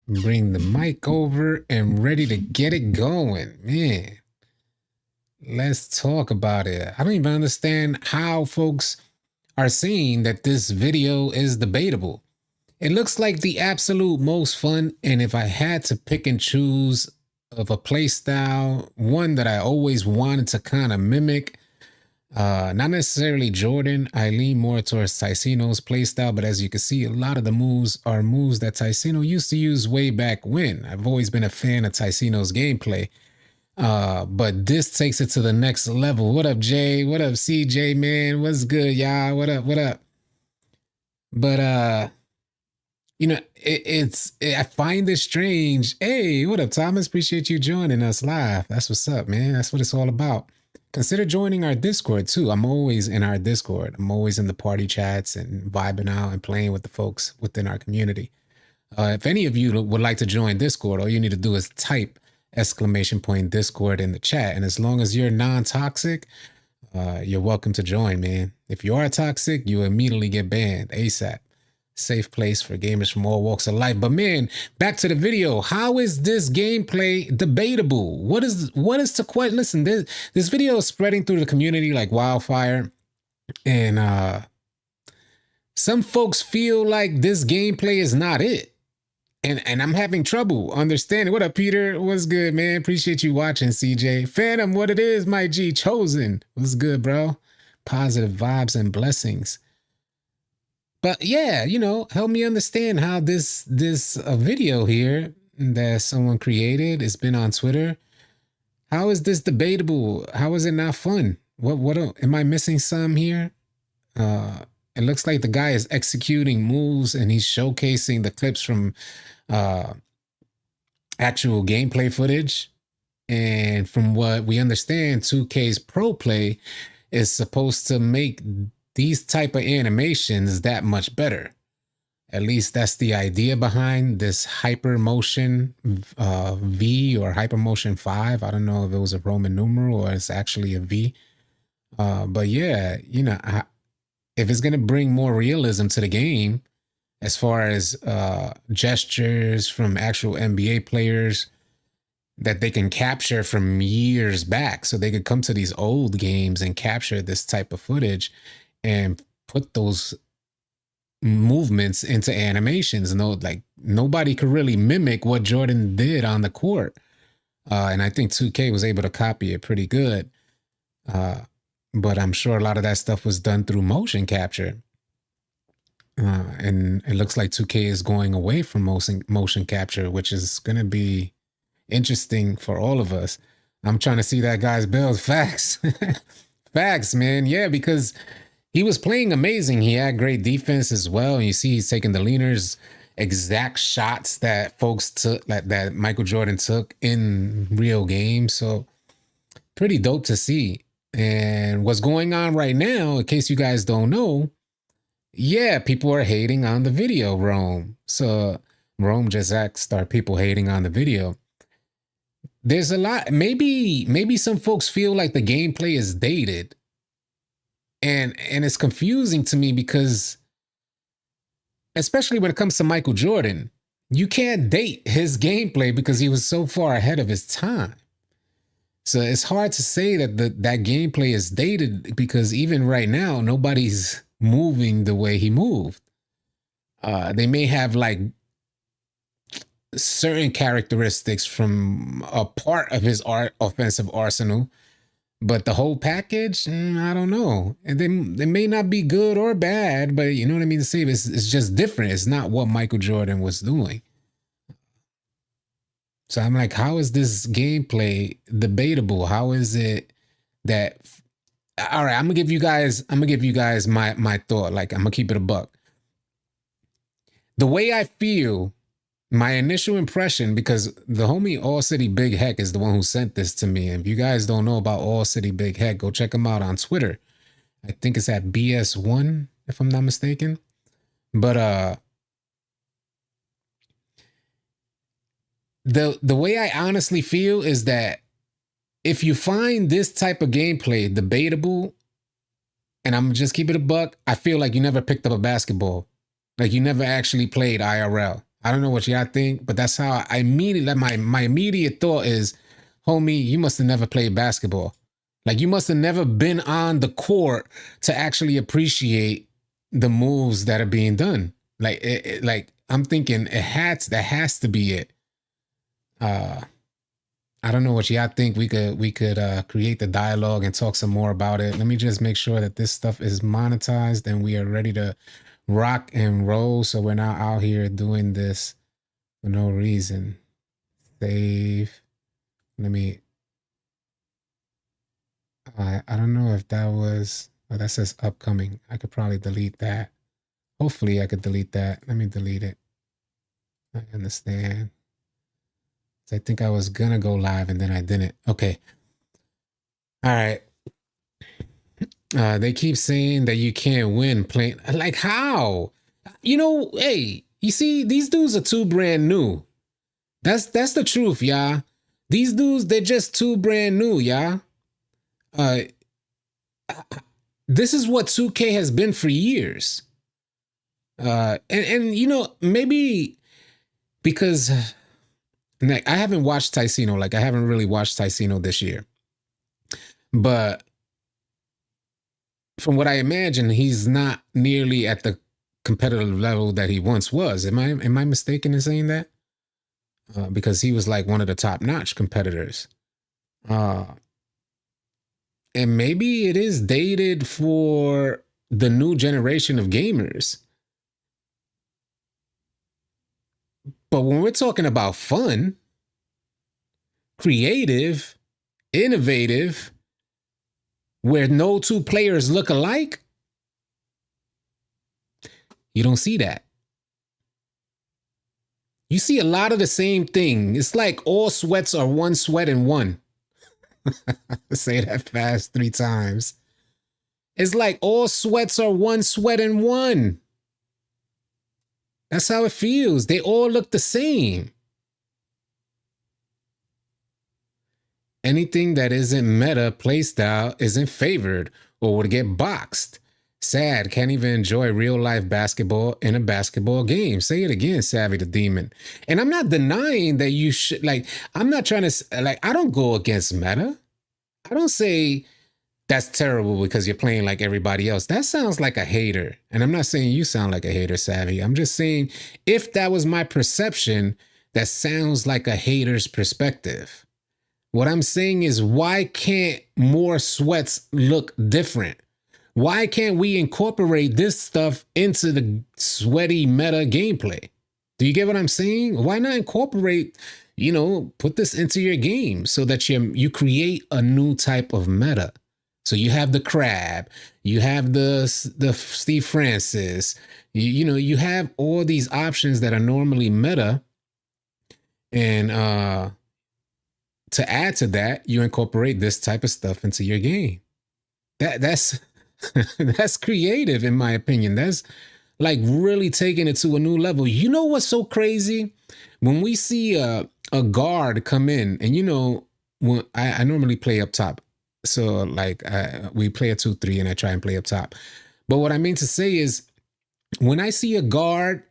Bring the mic over and ready to get it going. Man, let's talk about it. I don't even understand how folks are saying that this video is debatable. It looks like the absolute most fun. And if I had to pick and choose of a play style, one that I always wanted to kind of mimic, not necessarily Jordan. I lean more towards Ticino's playstyle, but as you can see, a lot of the moves are moves that Ticino used to use way back when. I've always been a fan of Ticino's gameplay. But this takes it to the next level. What up, Jay? What up, CJ, man? What's good, y'all? What up? What up? But I find this strange. Hey, what up, Thomas? Appreciate you joining us live. That's what's up, man. That's what it's all about. Consider joining our Discord too. I'm always in our Discord. I'm always in the party chats and vibing out and playing with the folks within our community. If any of you would like to join Discord, all you need to do is type !Discord in the chat. And as long as you're non-toxic, you're welcome to join, man. If you are toxic, you immediately get banned ASAP. Safe place for gamers from all walks of life. But man, back to the video. How is this gameplay debatable? What is the question? Listen, this video is spreading through the community like wildfire, and some folks feel like this gameplay is not it, and I'm having trouble understanding. What up, Peter? What's good, man? Appreciate you watching, CJ. Phantom, what it is, my G. Chosen. What's good, bro? Positive vibes and blessings. But yeah, help me understand how this video here that someone created, it's been on Twitter. How is this debatable? How is it not fun? What am I missing some here? It looks like the guy is executing moves and he's showcasing the clips from actual gameplay footage. And from what we understand, 2K's Pro Play is supposed to make these type of animations that much better. At least that's the idea behind this Hypermotion V or Hypermotion 5. I don't know if it was a Roman numeral or it's actually a V. But yeah, if it's going to bring more realism to the game, as far as gestures from actual NBA players that they can capture from years back, so they could come to these old games and capture this type of footage and put those movements into animations. Like nobody could really mimic what Jordan did on the court. And I think 2K was able to copy it pretty good. But I'm sure a lot of that stuff was done through motion capture. And it looks like 2K is going away from motion capture, which is going to be interesting for all of us. I'm trying to see that guy's build. Facts. Facts, man. Yeah, because he was playing amazing. He had great defense as well. And you see he's taking the leaners, exact shots that folks took, that Michael Jordan took in real games. So pretty dope to see. And what's going on right now, in case you guys don't know, yeah, people are hating on the video, Rome. So Rome just asked, are people hating on the video? There's a lot. Maybe some folks feel like the gameplay is dated. And it's confusing to me because, especially when it comes to Michael Jordan, you can't date his gameplay because he was so far ahead of his time. So it's hard to say that that gameplay is dated because even right now, nobody's moving the way he moved. They may have like certain characteristics from a part of his offensive arsenal, but the whole package, I don't know. And they may not be good or bad, but you know what I mean to say? It's just different. It's not what Michael Jordan was doing. So I'm like, how is this gameplay debatable? How is it that? All right, I'm gonna give you guys my thought. Like, I'm gonna keep it a buck. The way I feel, my initial impression, because the homie All City Big Heck is the one who sent this to me. And if you guys don't know about All City Big Heck, go check him out on Twitter. I think it's at BS1, if I'm not mistaken. But the way I honestly feel is that if you find this type of gameplay debatable, and I'm just keep it a buck, I feel like you never picked up a basketball. Like you never actually played IRL. I don't know what y'all think, but that's how I immediately, my immediate thought is, homie, you must have never played basketball. Like you must have never been on the court to actually appreciate the moves that are being done. Like like I'm thinking that has to be it. Uh I don't know what y'all think. We could create the dialogue and talk some more about it. Let me just make sure that this stuff is monetized and we are ready to rock and roll. So we're not out here doing this for no reason. Save. Let me. I don't know if that was. Oh, that says upcoming. I could probably delete that. Hopefully, I could delete that. Let me delete it. I understand. I think I was gonna go live and then I didn't. Okay. All right. They keep saying that you can't win playing. Like how? You know, hey, you see, these dudes are too brand new. That's the truth, y'all. These dudes, they're just too brand new, y'all. Uh, this is what 2K has been for years. And you know, maybe because like I haven't watched Ticino, like I haven't really watched Ticino this year. But from what I imagine, he's not nearly at the competitive level that he once was. Am I mistaken in saying that? Because he was like one of the top notch competitors. Uh, and maybe it is dated for the new generation of gamers. But when we're talking about fun, creative, innovative, where no two players look alike, you don't see that. You see a lot of the same thing. It's like all sweats are one sweat in one. Say that fast 3 times. It's like all sweats are one sweat in one. That's how it feels. They all look the same. Anything that isn't meta playstyle isn't favored or would get boxed. Sad, can't even enjoy real life basketball in a basketball game. Say it again, Savvy the Demon. And I'm not denying that you should, like, I'm not trying to, like, I don't go against meta. I don't say that's terrible because you're playing like everybody else. That sounds like a hater. And I'm not saying you sound like a hater, Savvy. I'm just saying if that was my perception, that sounds like a hater's perspective. What I'm saying is, why can't more sweats look different? Why can't we incorporate this stuff into the sweaty meta gameplay? Do you get what I'm saying? Why not incorporate, you know, put this into your game so that you create a new type of meta? So you have the crab, you have the Steve Francis, you know, you have all these options that are normally meta, and to add to that, you incorporate this type of stuff into your game. That's that's creative, in my opinion. That's like really taking it to a new level. You know what's so crazy? When we see a guard come in, and you know, when I normally play up top, so like we play a 2-3, and I try and play up top. But what I mean to say is, when I see a guard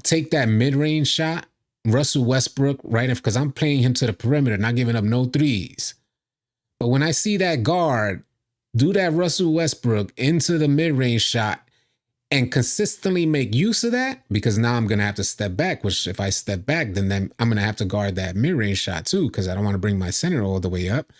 take that mid-range shot, Russell Westbrook, right? Because I'm playing him to the perimeter, not giving up no threes. But when I see that guard do that Russell Westbrook into the mid-range shot and consistently make use of that, because now I'm going to have to step back, which if I step back, then I'm going to have to guard that mid-range shot too, because I don't want to bring my center all the way up.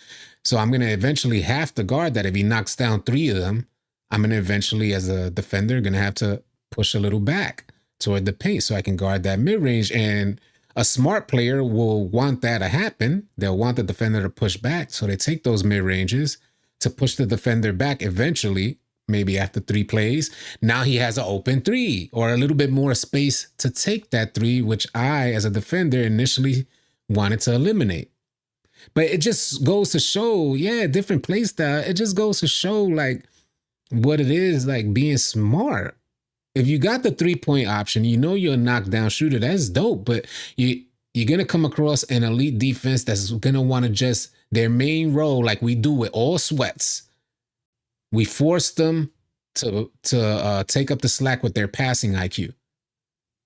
So I'm going to eventually have to guard that. If he knocks down 3 of them, I'm going to eventually, as a defender, going to have to push a little back toward the paint so I can guard that mid-range. And a smart player will want that to happen. They'll want the defender to push back. So they take those mid-ranges to push the defender back eventually, maybe after 3 plays. Now he has an open 3 or a little bit more space to take that 3, which I, as a defender, initially wanted to eliminate. But it just goes to show, yeah, different play style. It just goes to show like what it is, like being smart. If you got the 3-point option, you know you're a knockdown shooter. That's dope. But you're going to come across an elite defense that's going to want to just, their main role, like we do with all sweats, we force them to take up the slack with their passing IQ.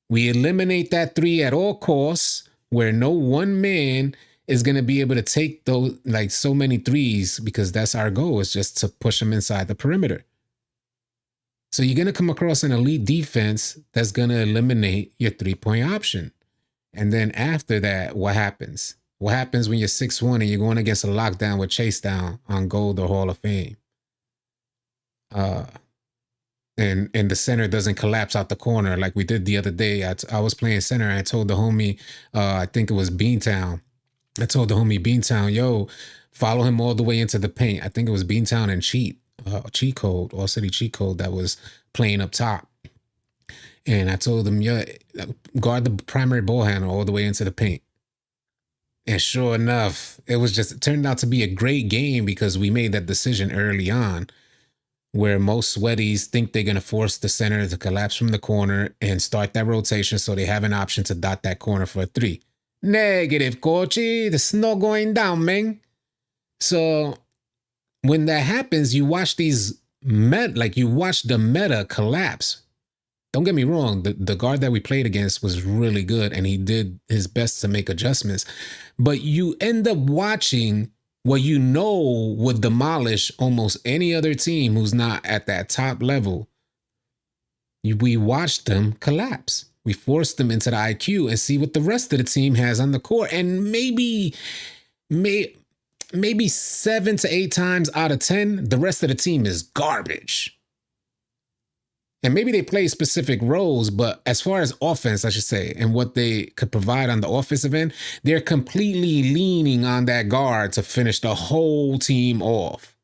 We eliminate that three at all costs, where no one man is going to be able to take those like so many threes, because that's our goal, is just to push them inside the perimeter. So you're going to come across an elite defense that's going to eliminate your 3-point option. And then after that, what happens? What happens when you're 6'1" and you're going against a lockdown with Chase Down on Gold or Hall of Fame? And the center doesn't collapse out the corner like we did the other day. I was playing center and I told the homie, I think it was Beantown. I told the homie Beantown, yo, follow him all the way into the paint. I think it was Beantown and Cheat Code, All City Cheat Code, that was playing up top. And I told him, yeah, guard the primary ball handler all the way into the paint. And sure enough, it turned out to be a great game because we made that decision early on, where most sweaties think they're going to force the center to collapse from the corner and start that rotation so they have an option to dot that corner for a three. Negative, coachy. The snow going down, man. So when that happens, you watch these you watch the meta collapse. Don't get me wrong, the guard that we played against was really good and he did his best to make adjustments. But you end up watching what you know would demolish almost any other team who's not at that top level. We watched them collapse. We forced them into the IQ and see what the rest of the team has on the court. And maybe 7 to 8 times out of 10, the rest of the team is garbage. And maybe they play specific roles, but as far as offense, I should say, and what they could provide on the offensive end, they're completely leaning on that guard to finish the whole team off.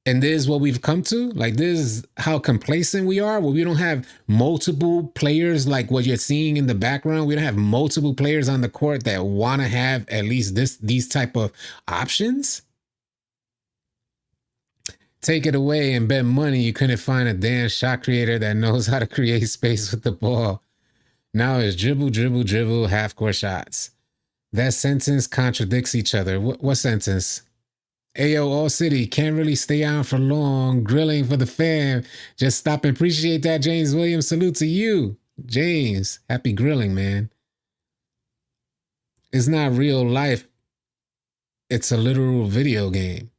And this is what we've come to. Like, this is how complacent we are, where we don't have multiple players like what you're seeing in the background. We don't have multiple players on the court that want to have at least these type of options. Take it away and bet money you couldn't find a damn shot creator that knows how to create space with the ball. Now it's dribble, dribble, dribble, half-court shots. That sentence contradicts each other. What sentence? Ayo, All City, can't really stay on for long. Grilling for the fam. Just stop and appreciate that, James Williams. Salute to you. James, happy grilling, man. It's not real life. It's a literal video game.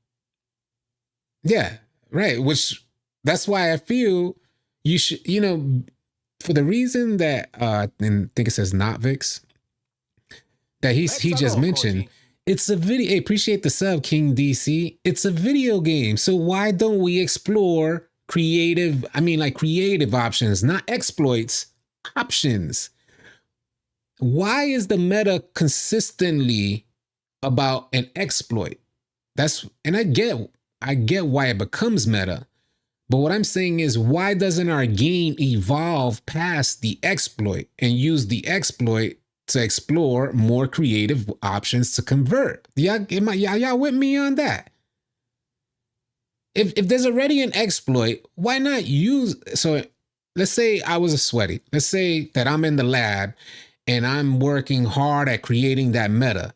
Yeah, right. Which, that's why I feel you should, for the reason that I think it says Notvix, that he just mentioned, it's a video. Hey, appreciate the sub, King DC. It's a video game. So why don't we explore creative options, not exploits, options? Why is the meta consistently about an exploit? And I get why it becomes meta, but what I'm saying is, why doesn't our game evolve past the exploit and use the exploit to explore more creative options to convert? Y'all with me on that? If there's already an exploit, why not use? So let's say I was a sweaty. Let's say that I'm in the lab and I'm working hard at creating that meta.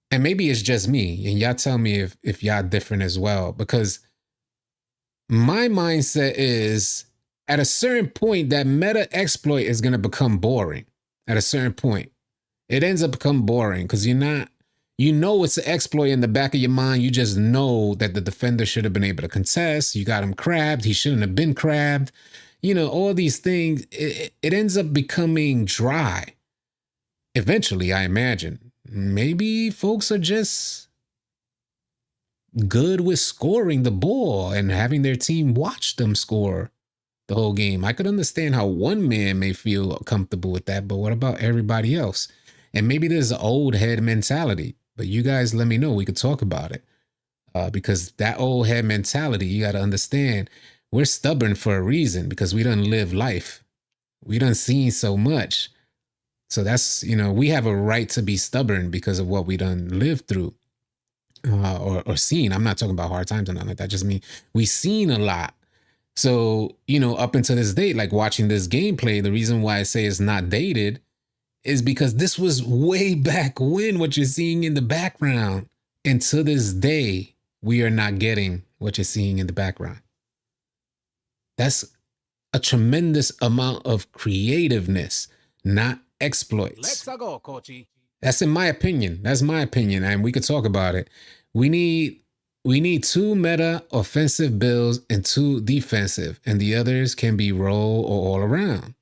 And maybe it's just me, and y'all tell me if y'all different as well, because my mindset is, at a certain point, that meta exploit is going to become boring. At a certain point, it ends up becoming boring because it's an exploit in the back of your mind. You just know that the defender should have been able to contest. You got him crabbed. He shouldn't have been crabbed. All these things, it ends up becoming dry. Eventually, I imagine. Maybe folks are just good with scoring the ball and having their team watch them score the whole game. I could understand how one man may feel comfortable with that, but what about everybody else? And maybe there's an old head mentality, but you guys let me know. We could talk about it. Because that old head mentality, you got to understand, we're stubborn for a reason, because we done live life. We done seen so much. So that's, we have a right to be stubborn because of what we done lived through or seen. I'm not talking about hard times or nothing like that. Just mean we seen a lot. So, up until this date, like watching this gameplay, the reason why I say it's not dated is because this was way back when, what you're seeing in the background. And to this day, we are not getting what you're seeing in the background. That's a tremendous amount of creativeness, not exploits. Let's go, coachy. That's in my opinion. That's my opinion, and we could talk about it. We need two meta offensive builds and two defensive, and the others can be role or all around.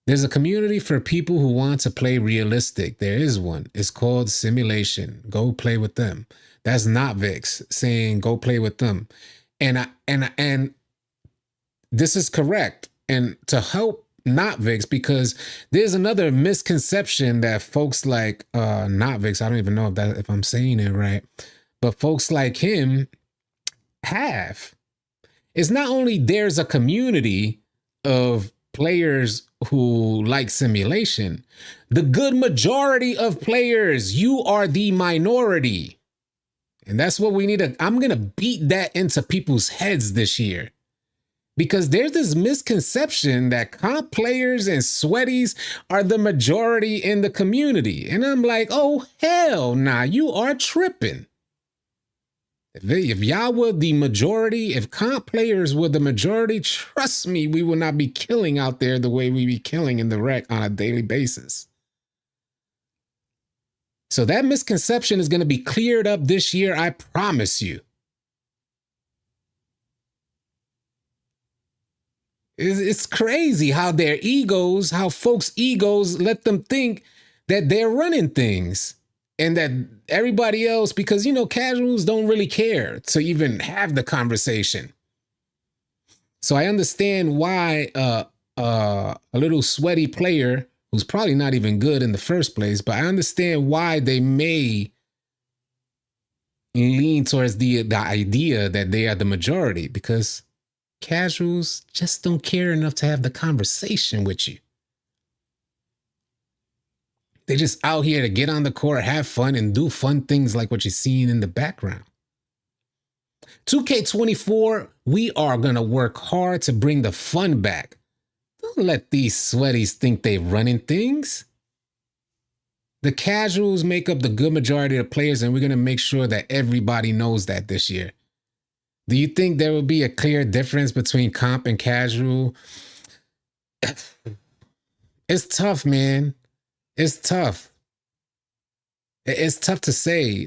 There's a community for people who want to play realistic. There is one. It's called Simulation. Go play with them. That's not Vix saying go play with them. And this is correct. And to help not Vix, because there's another misconception that folks like not Vix, I don't even know if I'm saying it right, but folks like him have. It's not only there's a community of players who like simulation, the good majority of players, you are the minority. And that's what we need to, I'm going to beat that into people's heads this year. Because there's this misconception that comp players and sweaties are the majority in the community. And I'm like, oh, hell nah, you are tripping. If y'all were the majority, if comp players were the majority, trust me, we will not be killing out there the way we be killing in the rec on a daily basis. So that misconception is going to be cleared up this year, I promise you. It's crazy how their egos, how folks' egos let them think that they're running things. And that everybody else, because, you know, casuals don't really care to even have the conversation. So I understand why a little sweaty player who's probably not even good in the first place, but I understand why they may lean towards the idea that they are the majority, because casuals just don't care enough to have the conversation with you. They're just out here to get on the court, have fun, and do fun things like what you're seeing in the background. 2K24, we are going to work hard to bring the fun back. Don't let these sweaties think they're running things. The casuals make up the good majority of the players, and we're going to make sure that everybody knows that this year. Do you think there will be a clear difference between comp and casual? It's tough, man. It's tough. It's tough to say.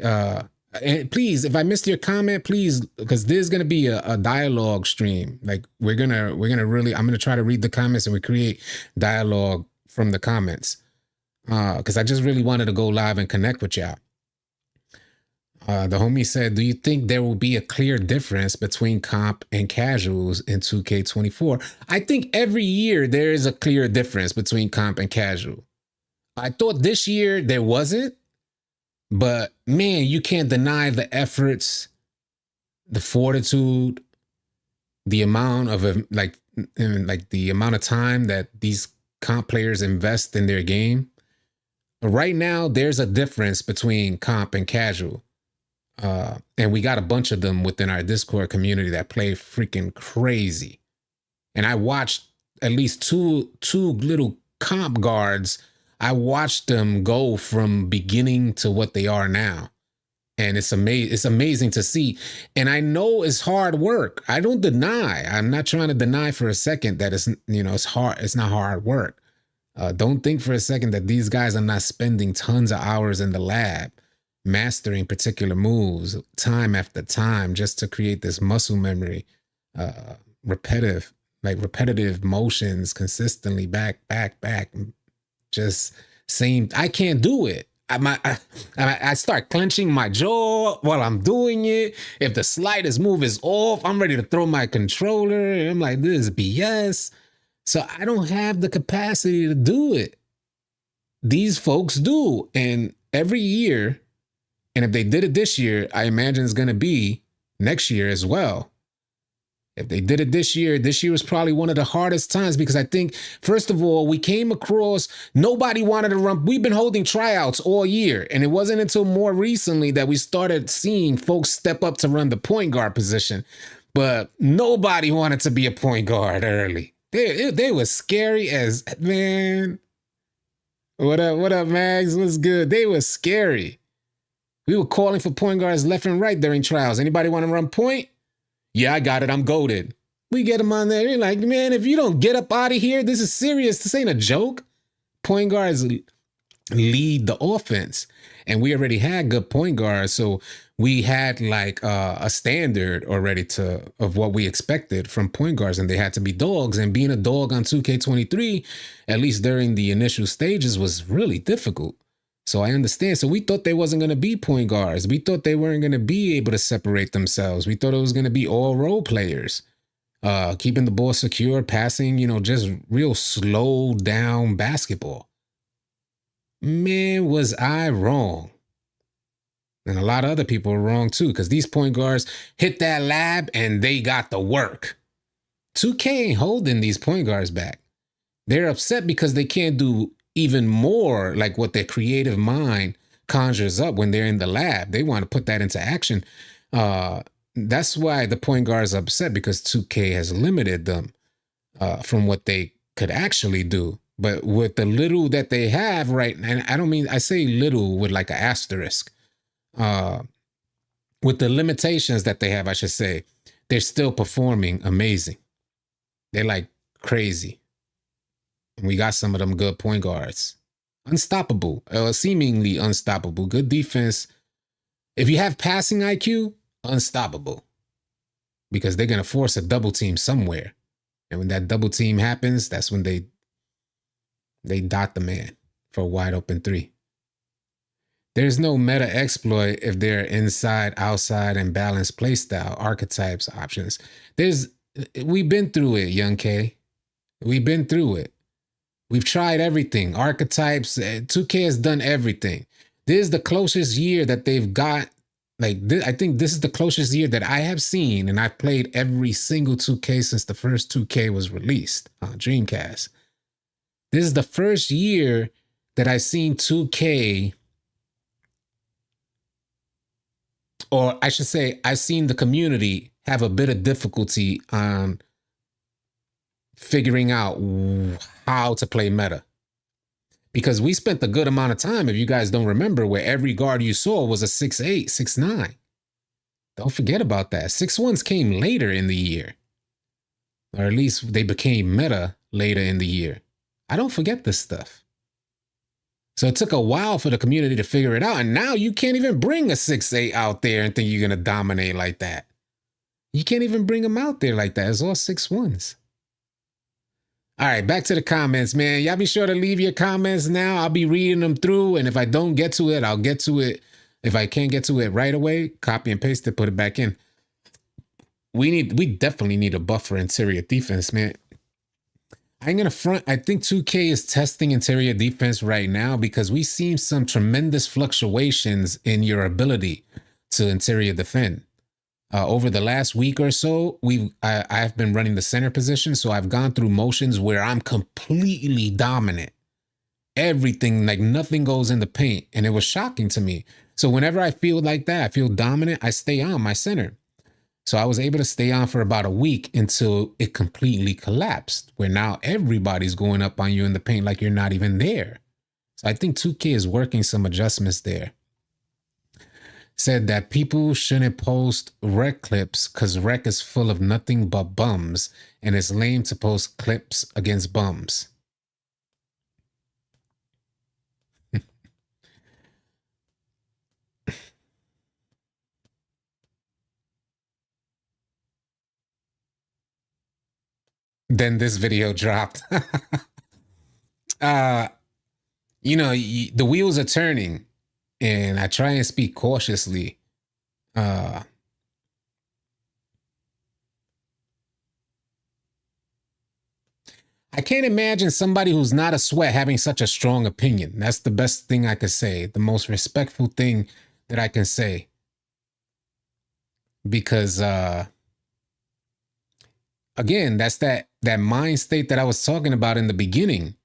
And please, if I missed your comment, please, because there's gonna be a dialogue stream. Like we're gonna really, I'm gonna try to read the comments and we create dialogue from the comments. Because I just really wanted to go live and connect with y'all. The homie said, do you think there will be a clear difference between comp and casuals in 2K24? I think every year there is a clear difference between comp and casual. I thought this year there wasn't, but man, you can't deny the efforts, the fortitude, the amount of the amount of time that these comp players invest in their game. Right now, there's a difference between comp and casual. And we got a bunch of them within our Discord community that play freaking crazy. And I watched at least two little comp guards. I watched them go from beginning to what they are now. And it's amazing to see. And I know it's hard work. I don't deny. I'm not trying to deny for a second that it's hard. It's not hard work. Don't think for a second that these guys are not spending tons of hours in the lab, mastering particular moves time after time just to create this muscle memory, repetitive motions consistently back, just same. I can't do it. I start clenching my jaw while I'm doing it. If the slightest move is off, I'm ready to throw my controller. And I'm like, this is BS. So I don't have the capacity to do it. These folks do. And every year, and if they did it this year, I imagine it's going to be next year as well. If they did it this year was probably one of the hardest times because I think, first of all, we came across, nobody wanted to run. We've been holding tryouts all year. And it wasn't until more recently that we started seeing folks step up to run the point guard position. But nobody wanted to be a point guard early. They were scary as, man. What up, Mags? What's good? They were scary. We were calling for point guards left and right during trials. Anybody want to run point? Yeah, I got it. I'm goated. We get him on there. You're like, man, if you don't get up out of here, this is serious. This ain't a joke. Point guards lead the offense, and we already had good point guards, so we had like a standard already of what we expected from point guards, and they had to be dogs. And being a dog on 2K23, at least during the initial stages, was really difficult. So I understand. So we thought they wasn't going to be point guards. We thought they weren't going to be able to separate themselves. We thought it was going to be all role players, keeping the ball secure, passing, just real slow down basketball. Man, was I wrong. And a lot of other people were wrong too, because these point guards hit that lab and they got the work. 2K ain't holding these point guards back. They're upset because they can't do even more like what their creative mind conjures up when they're in the lab. They want to put that into action. That's why the point guards are upset, because 2K has limited them from what they could actually do. But with the little that they have right now, and I say little with like an asterisk, with the limitations that they have, I should say, they're still performing amazing. They're like crazy. And we got some of them good point guards. Unstoppable, seemingly unstoppable. Good defense. If you have passing IQ, unstoppable. Because they're going to force a double team somewhere. And when that double team happens, that's when they dot the man for a wide open three. There's no meta exploit if they're inside, outside, and balanced playstyle, archetypes, options. We've been through it, Young K. We've been through it. We've tried everything. Archetypes, 2K has done everything. This is the closest year that they've got. I think this is the closest year that I have seen, and I've played every single 2K since the first 2K was released on Dreamcast. This is the first year that I've seen 2K, or I should say, I've seen the community have a bit of difficulty on figuring out how to play meta. Because we spent a good amount of time, if you guys don't remember, where every guard you saw was a 6'8", 6'9". Don't forget about that. 6'1s came later in the year. Or at least they became meta later in the year. I don't forget this stuff. So it took a while for the community to figure it out. And now you can't even bring a 6'8" out there and think you're going to dominate like that. You can't even bring them out there like that. It's all 6'1s. All right, back to the comments, man. Y'all be sure to leave your comments now. I'll be reading them through. And if I don't get to it, I'll get to it. If I can't get to it right away, copy and paste it, put it back in. We definitely need a buffer interior defense, man. I ain't gonna front. I think 2K is testing interior defense right now because we've seen some tremendous fluctuations in your ability to interior defend. Over the last week or so, I've been running the center position, so I've gone through motions where I'm completely dominant. Everything, like nothing goes in the paint, and it was shocking to me. So whenever I feel like that, I feel dominant, I stay on my center. So I was able to stay on for about a week until it completely collapsed, where now everybody's going up on you in the paint like you're not even there. So I think 2K is working some adjustments there. Said that people shouldn't post rec clips because rec is full of nothing but bums, and it's lame to post clips against bums. Then this video dropped. The wheels are turning, and I try and speak cautiously. I can't imagine somebody who's not a sweat having such a strong opinion. That's the best thing I could say, the most respectful thing that I can say. Because again, that's that mind state that I was talking about in the beginning,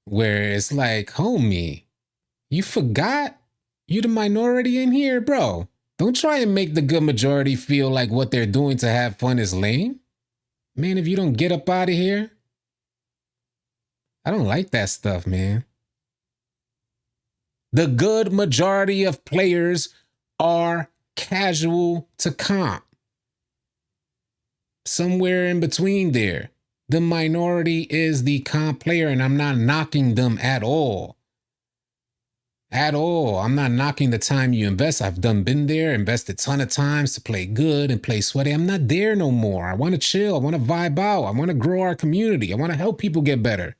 where it's like, homie, you forgot you the minority in here, bro. Don't try and make the good majority feel like what they're doing to have fun is lame. Man, if you don't get up out of here, I don't like that stuff, man. The good majority of players are casual to comp. somewhere in between there. The minority is the comp player, and I'm not knocking them at all. At all. I'm not knocking the time you invest. I've been there, invested a ton of times to play good and play sweaty. I'm not there no more. I want to chill. I want to vibe out. I want to grow our community. I want to help people get better.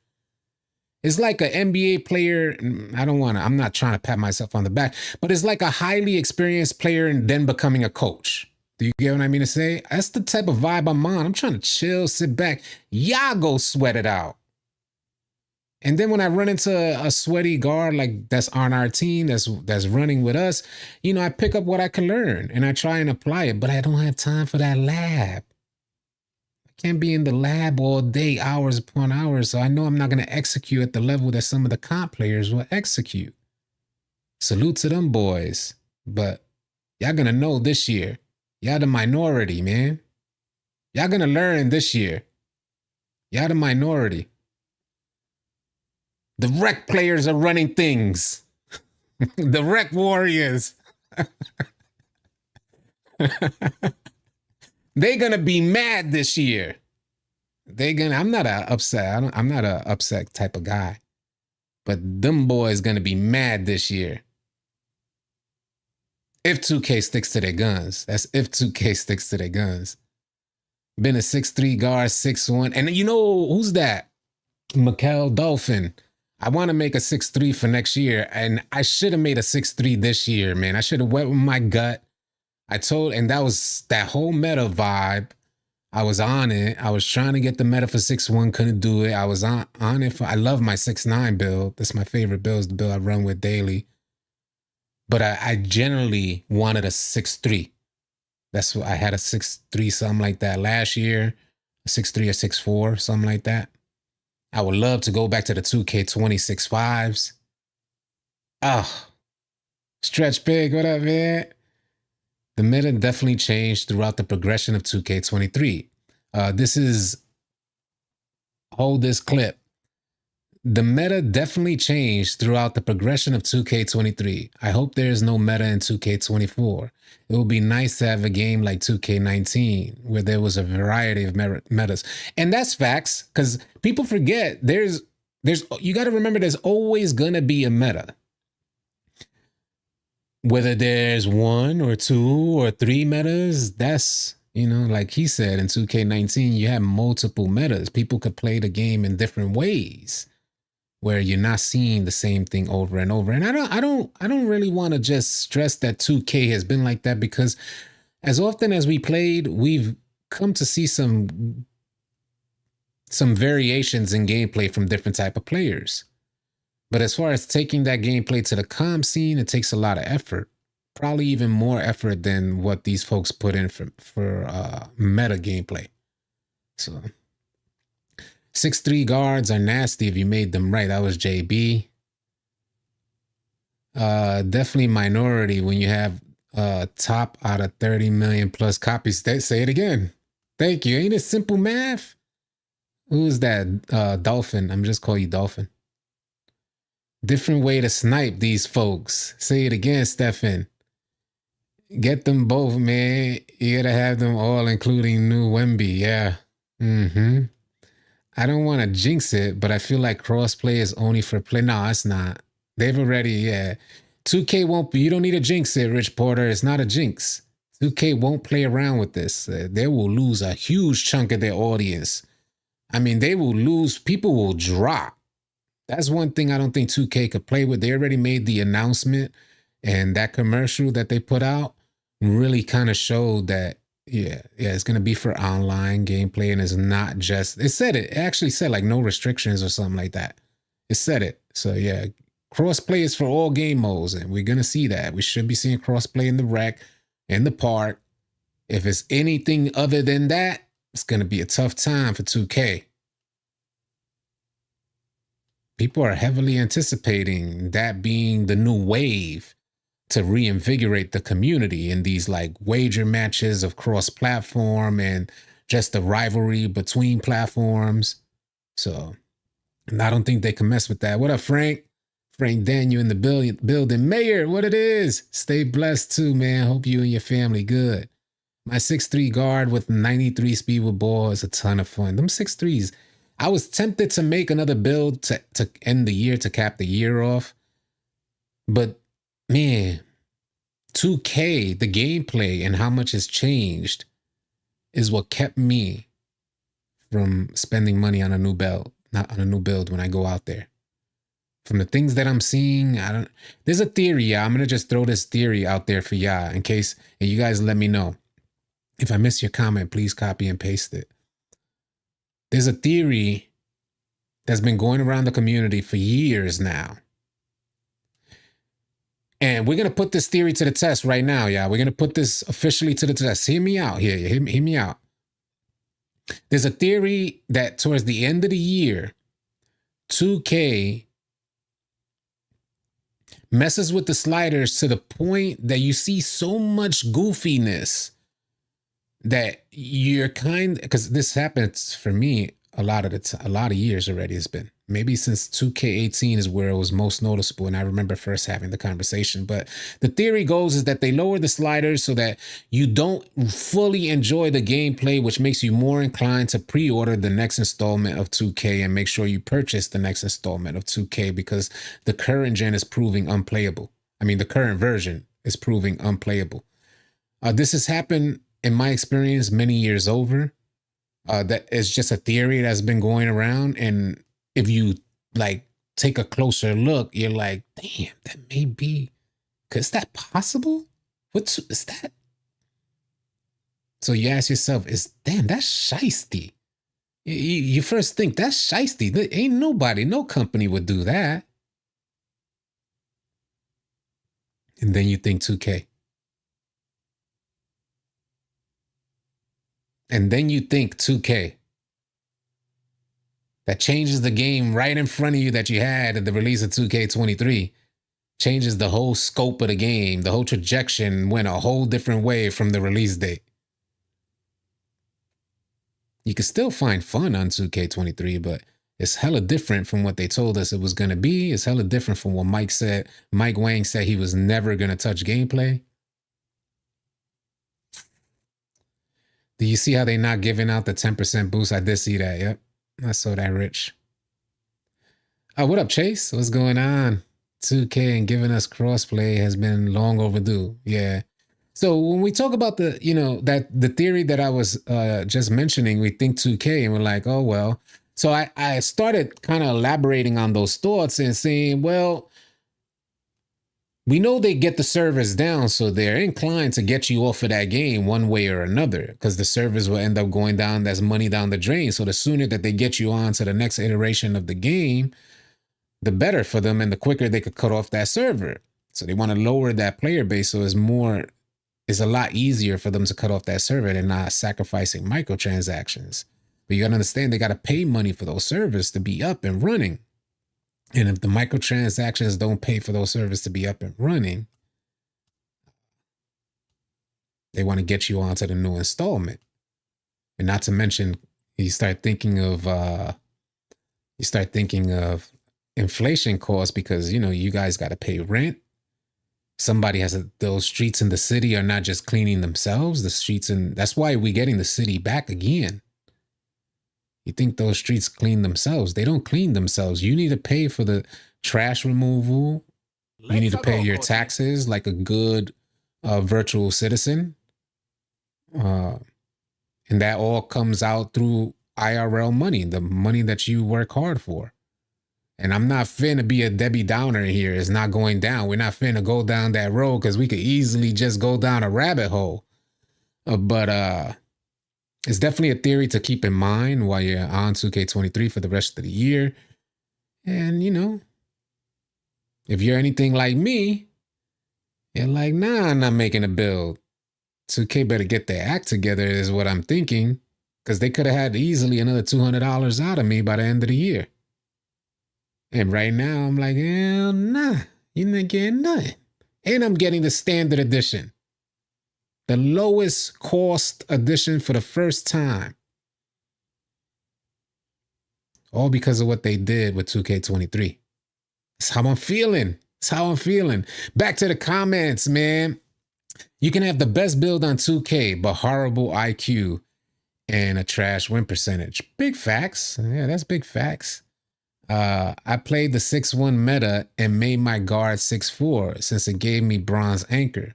It's like an NBA player. I'm not trying to pat myself on the back, but it's like a highly experienced player and then becoming a coach. Do you get what I mean to say? That's the type of vibe I'm on. I'm trying to chill, sit back. Y'all go sweat it out. And then when I run into a sweaty guard like that's on our team, that's running with us, I pick up what I can learn and I try and apply it, but I don't have time for that lab. I can't be in the lab all day, hours upon hours. So I know I'm not going to execute at the level that some of the comp players will execute. Salute to them boys. But y'all going to know this year. Y'all the minority, man. Y'all going to learn this year. Y'all the minority. The rec players are running things. The rec warriors. They're gonna be mad this year. I'm not a upset. I'm not a upset type of guy. But them boys gonna be mad this year. If 2K sticks to their guns. That's if 2K sticks to their guns. Been a 6'3 guard, 6'1. And you know who's that? Mikel Dolphin. I want to make a 6'3 for next year. And I should have made a 6'3 this year, man. I should have went with my gut. And that was that whole meta vibe. I was on it. I was trying to get the meta for 6'1, couldn't do it. I was on it. I love my 6'9 build. That's my favorite build. It's the build I run with daily. But I generally wanted a 6'3. That's what I had, a 6'3, something like that last year. A 6'3 or 6'4, something like that. I would love to go back to the 2K26 5s. Oh, Stretch Big, what up, man? The meta definitely changed throughout the progression of 2K23. Hold this clip. The meta definitely changed throughout the progression of 2K23. I hope there is no meta in 2K24. It would be nice to have a game like 2K19 where there was a variety of metas. And that's facts, because people forget you got to remember there's always going to be a meta. Whether there's 1 or 2 or 3 metas, that's, like he said, in 2K19, you have multiple metas. People could play the game in different ways, where you're not seeing the same thing over and over. And I don't really want to just stress that 2K has been like that, because as often as we played, we've come to see some variations in gameplay from different type of players. But as far as taking that gameplay to the comp scene, it takes a lot of effort. Probably even more effort than what these folks put in for meta gameplay. So 6'3 guards are nasty if you made them right. That was JB. Definitely minority when you have top out of 30 million plus copies. Say it again. Thank you. Ain't it simple math? Who's that? Dolphin. I'm just calling you Dolphin. Different way to snipe these folks. Say it again, Stefan. Get them both, man. You gotta have them all, including new Wemby. Yeah. I don't want to jinx it, but I feel like crossplay is only for play. No, it's not. They've already, 2K won't, you don't need to jinx it, Rich Porter. It's not a jinx. 2K won't play around with this. They will lose a huge chunk of their audience. I mean, they will lose, people will drop. That's one thing I don't think 2K could play with. They already made the announcement, and that commercial that they put out really kind of showed that, it's going to be for online gameplay, and it's not just, it actually said like no restrictions or something like that. It said it. So yeah, crossplay is for all game modes, and we're going to see that. We should be seeing crossplay in the rec, in the park. If it's anything other than that, it's going to be a tough time for 2K. People are heavily anticipating that being the new wave to reinvigorate the community in these like wager matches of cross-platform and just the rivalry between platforms. So, and I don't think they can mess with that. What up, Frank? Frank Daniel in the building. Mayor, what it is? Stay blessed too, man. Hope you and your family good. My 6'3" guard with 93 speed with ball is a ton of fun. Them 6'3s. I was tempted to make another build to end the year, to cap the year off. But man, 2K, the gameplay and how much has changed is what kept me from spending money on a new build, not on a new build when I go out there. From the things that I'm seeing, there's a theory, yeah. I'm gonna just throw this theory out there for y'all in case, and you guys let me know. If I miss your comment, please copy and paste it. There's a theory that's been going around the community for years now. And we're going to put this theory to the test right now, y'all. We're going to put this officially to the test. Hear me out here. Hear me out. There's a theory that towards the end of the year, 2K messes with the sliders to the point that you see so much goofiness that you're because this happens for me a lot of years already. It's been maybe since 2K18 is where it was most noticeable, and I remember first having the conversation. But the theory goes is that they lower the sliders so that you don't fully enjoy the gameplay, which makes you more inclined to pre-order the next installment of 2K and make sure you purchase the next installment of 2K, because the current gen is proving unplayable. I mean, the current version is proving unplayable. This has happened in my experience many years over. That is just a theory that's been going around, and if you like take a closer look, you're like, damn, that may be. Is that possible? What's is that? So you ask yourself, that's shiesty. You first think that's shiesty. Ain't no company would do that. And then you think 2K. And then you think 2K. That changes the game right in front of you that you had at the release of 2K23. Changes the whole scope of the game. The whole trajectory went a whole different way from the release date. You can still find fun on 2K23, but it's hella different from what they told us it was going to be. It's hella different from what Mike Wang said he was never going to touch gameplay. Do you see how they not giving out the 10% boost? I did see that. Yep. I saw that, Rich. What up, Chase? What's going on? 2K and giving us crossplay has been long overdue. Yeah. So when we talk about the theory that I was just mentioning, we think 2K and we're like, oh, well. So I started kind of elaborating on those thoughts and saying, well, we know they get the servers down, so they're inclined to get you off of that game one way or another, because the servers will end up going down. That's money down the drain. So the sooner that they get you on to the next iteration of the game, the better for them, and the quicker they could cut off that server. So they want to lower that player base, so it's a lot easier for them to cut off that server and not sacrificing microtransactions. But you got to understand, they got to pay money for those servers to be up and running. And if the microtransactions don't pay for those servers to be up and running, they want to get you onto the new installment. And not to mention, you start thinking of inflation costs, because you guys got to pay rent. Somebody has those streets in the city are not just cleaning themselves. The streets, and that's why we're getting the city back again. You think those streets clean themselves? They don't clean themselves. You need to pay for the trash removal. You need to pay your taxes like a good virtual citizen. And that all comes out through IRL money, the money that you work hard for. And I'm not finna be a Debbie Downer here. It's not going down. We're not finna go down that road, because we could easily just go down a rabbit hole. But it's definitely a theory to keep in mind while you're on 2K23 for the rest of the year. And, if you're anything like me, you're like, nah, I'm not making a build. 2K better get their act together is what I'm thinking, because they could have had easily another $200 out of me by the end of the year. And right now, I'm like, hell nah, you're not getting nothing. And I'm getting the standard edition. The lowest cost edition for the first time. All because of what they did with 2K23. That's how I'm feeling. That's how I'm feeling. Back to the comments, man. You can have the best build on 2K, but horrible IQ and a trash win percentage. Big facts. Yeah, that's big facts. I played the 6-1 meta and made my guard 6-4 since it gave me bronze anchor.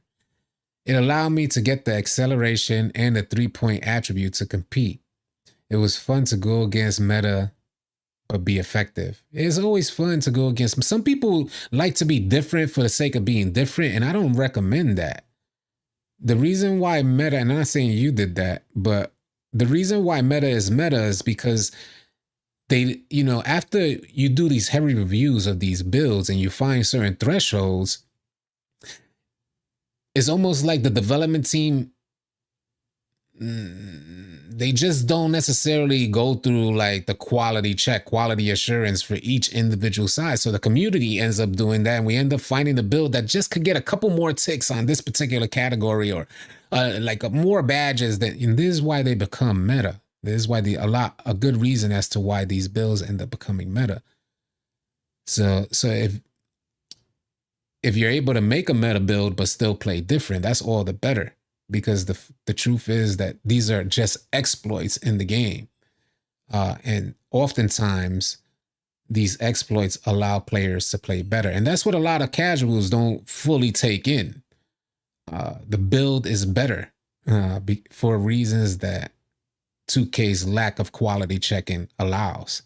It allowed me to get the acceleration and the 3-point attribute to compete. It was fun to go against meta but be effective. It's always fun to go against. Some people like to be different for the sake of being different, and I don't recommend that. The reason why meta, and I'm not saying you did that, but the reason why meta is because they, after you do these heavy reviews of these builds and you find certain thresholds, it's almost like the development team, they just don't necessarily go through like the quality check, quality assurance for each individual side. So the community ends up doing that, and we end up finding the build that just could get a couple more ticks on this particular category, or more badges. And this is why they become meta. This is why a good reason as to why these builds end up becoming meta. So if you're able to make a meta build but still play different, that's all the better. Because the truth is that these are just exploits in the game. And oftentimes, these exploits allow players to play better. And that's what a lot of casuals don't fully take in. The build is better for reasons that 2K's lack of quality checking allows.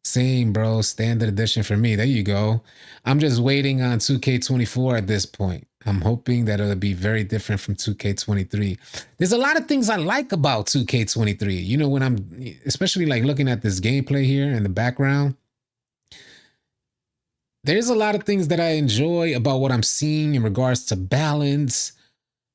Same, bro. Standard edition for me. There you go. I'm just waiting on 2K24 at this point. I'm hoping that it'll be very different from 2K23. There's a lot of things I like about 2K23. When I'm especially like looking at this gameplay here in the background, there's a lot of things that I enjoy about what I'm seeing in regards to balance.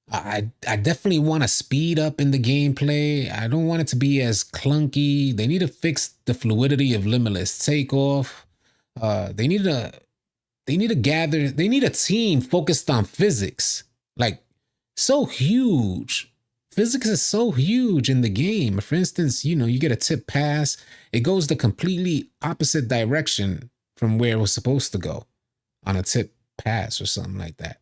I definitely want to speed up in the gameplay. I don't want it to be as clunky. They need to fix the fluidity of limitless takeoff. They need a team focused on physics. Like, so huge. Physics is so huge in the game. For instance, you get a tip pass, it goes the completely opposite direction from where it was supposed to go on a tip pass or something like that.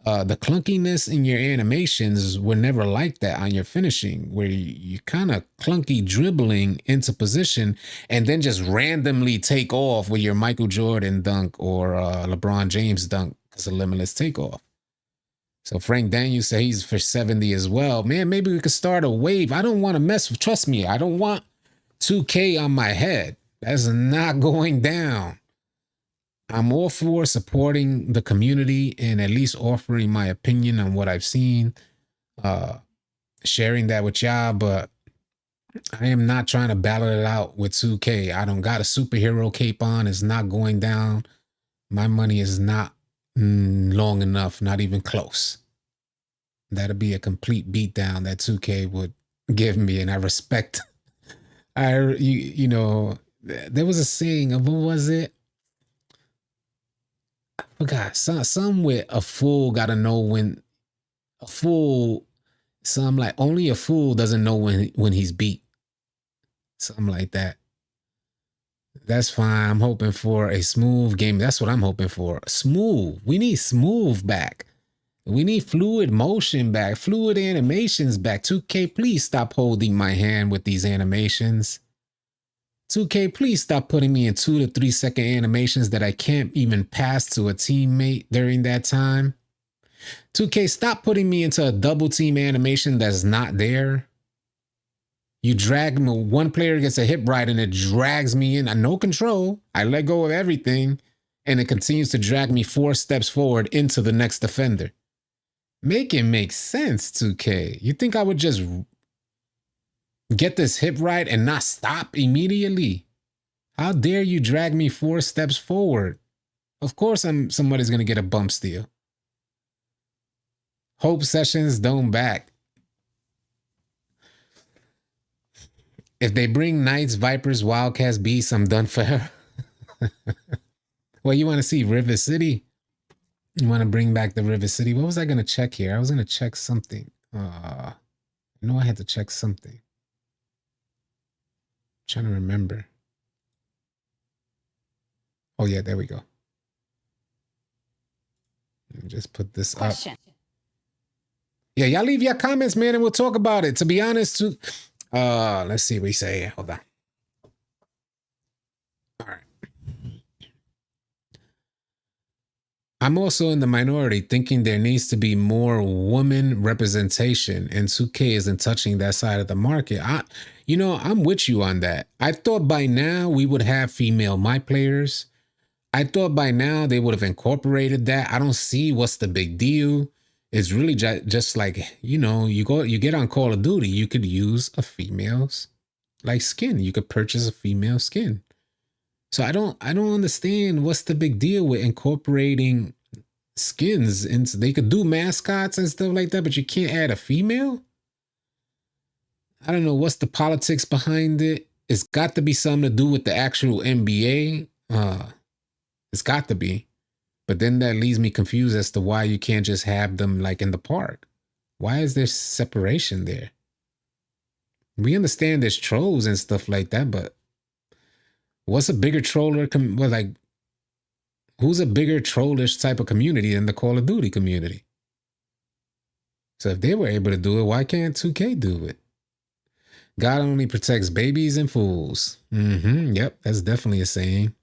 The clunkiness in your animations were never like that on your finishing, where you kind of clunky dribbling into position and then just randomly take off with your Michael Jordan dunk or LeBron James dunk as a limitless takeoff. So Frank Daniels says he's for 70 as well. Man, maybe we could start a wave. I don't want to mess with, trust me, I don't want 2K on my head. That's not going down. I'm all for supporting the community and at least offering my opinion on what I've seen, sharing that with y'all, but I am not trying to battle it out with 2K. I don't got a superhero cape on. It's not going down. My money is not long enough, not even close. That'd be a complete beatdown that 2K would give me, and I respect. There was a saying of, what was it? I forgot. Some with a fool gotta know when a fool. Some like only a fool doesn't know when he's beat. Something like that. That's fine. I'm hoping for a smooth game. That's what I'm hoping for. Smooth. We need smooth back. We need fluid motion back. Fluid animations back. 2K, please stop holding my hand with these animations. 2K, please stop putting me in 2 to 3 second animations that I can't even pass to a teammate during that time. 2K, stop putting me into a double team animation that's not there. You drag me, one player gets a hip right and it drags me in. I no control. I let go of everything and it continues to drag me 4 steps forward into the next defender. Make it make sense, 2K. You think I would just get this hip right and not stop immediately? How dare you drag me 4 steps forward? Of course somebody's going to get a bump steal. Hope Sessions don't back. If they bring Knights, Vipers, Wildcats, Beasts, I'm done for her. Well, you want to see River City? You want to bring back the River City? What was I going to check here? I was going to check something. I had to check something. I'm trying to remember. Oh, yeah, there we go. Let me just put this Question. Up. Yeah, y'all leave your comments, man, and we'll talk about it. To be honest, too. Let's see what we say. Hold on. All right. I'm also in the minority thinking there needs to be more woman representation, and 2K isn't touching that side of the market. I'm with you on that. I thought by now we would have female my players. I thought by now they would have incorporated that. I don't see what's the big deal. It's really just like, you get on Call of Duty, you could use a female's like skin. You could purchase a female skin. So I don't understand what's the big deal with incorporating skins into, they could do mascots and stuff like that, but you can't add a female? I don't know what's the politics behind it. It's got to be something to do with the actual NBA. It's got to be. But then that leaves me confused as to why you can't just have them like in the park. Why is there separation there? We understand there's trolls and stuff like that, but what's a bigger troller? Who's a bigger trollish type of community than the Call of Duty community? So if they were able to do it, why can't 2K do it? God only protects babies and fools. Yep, that's definitely a saying.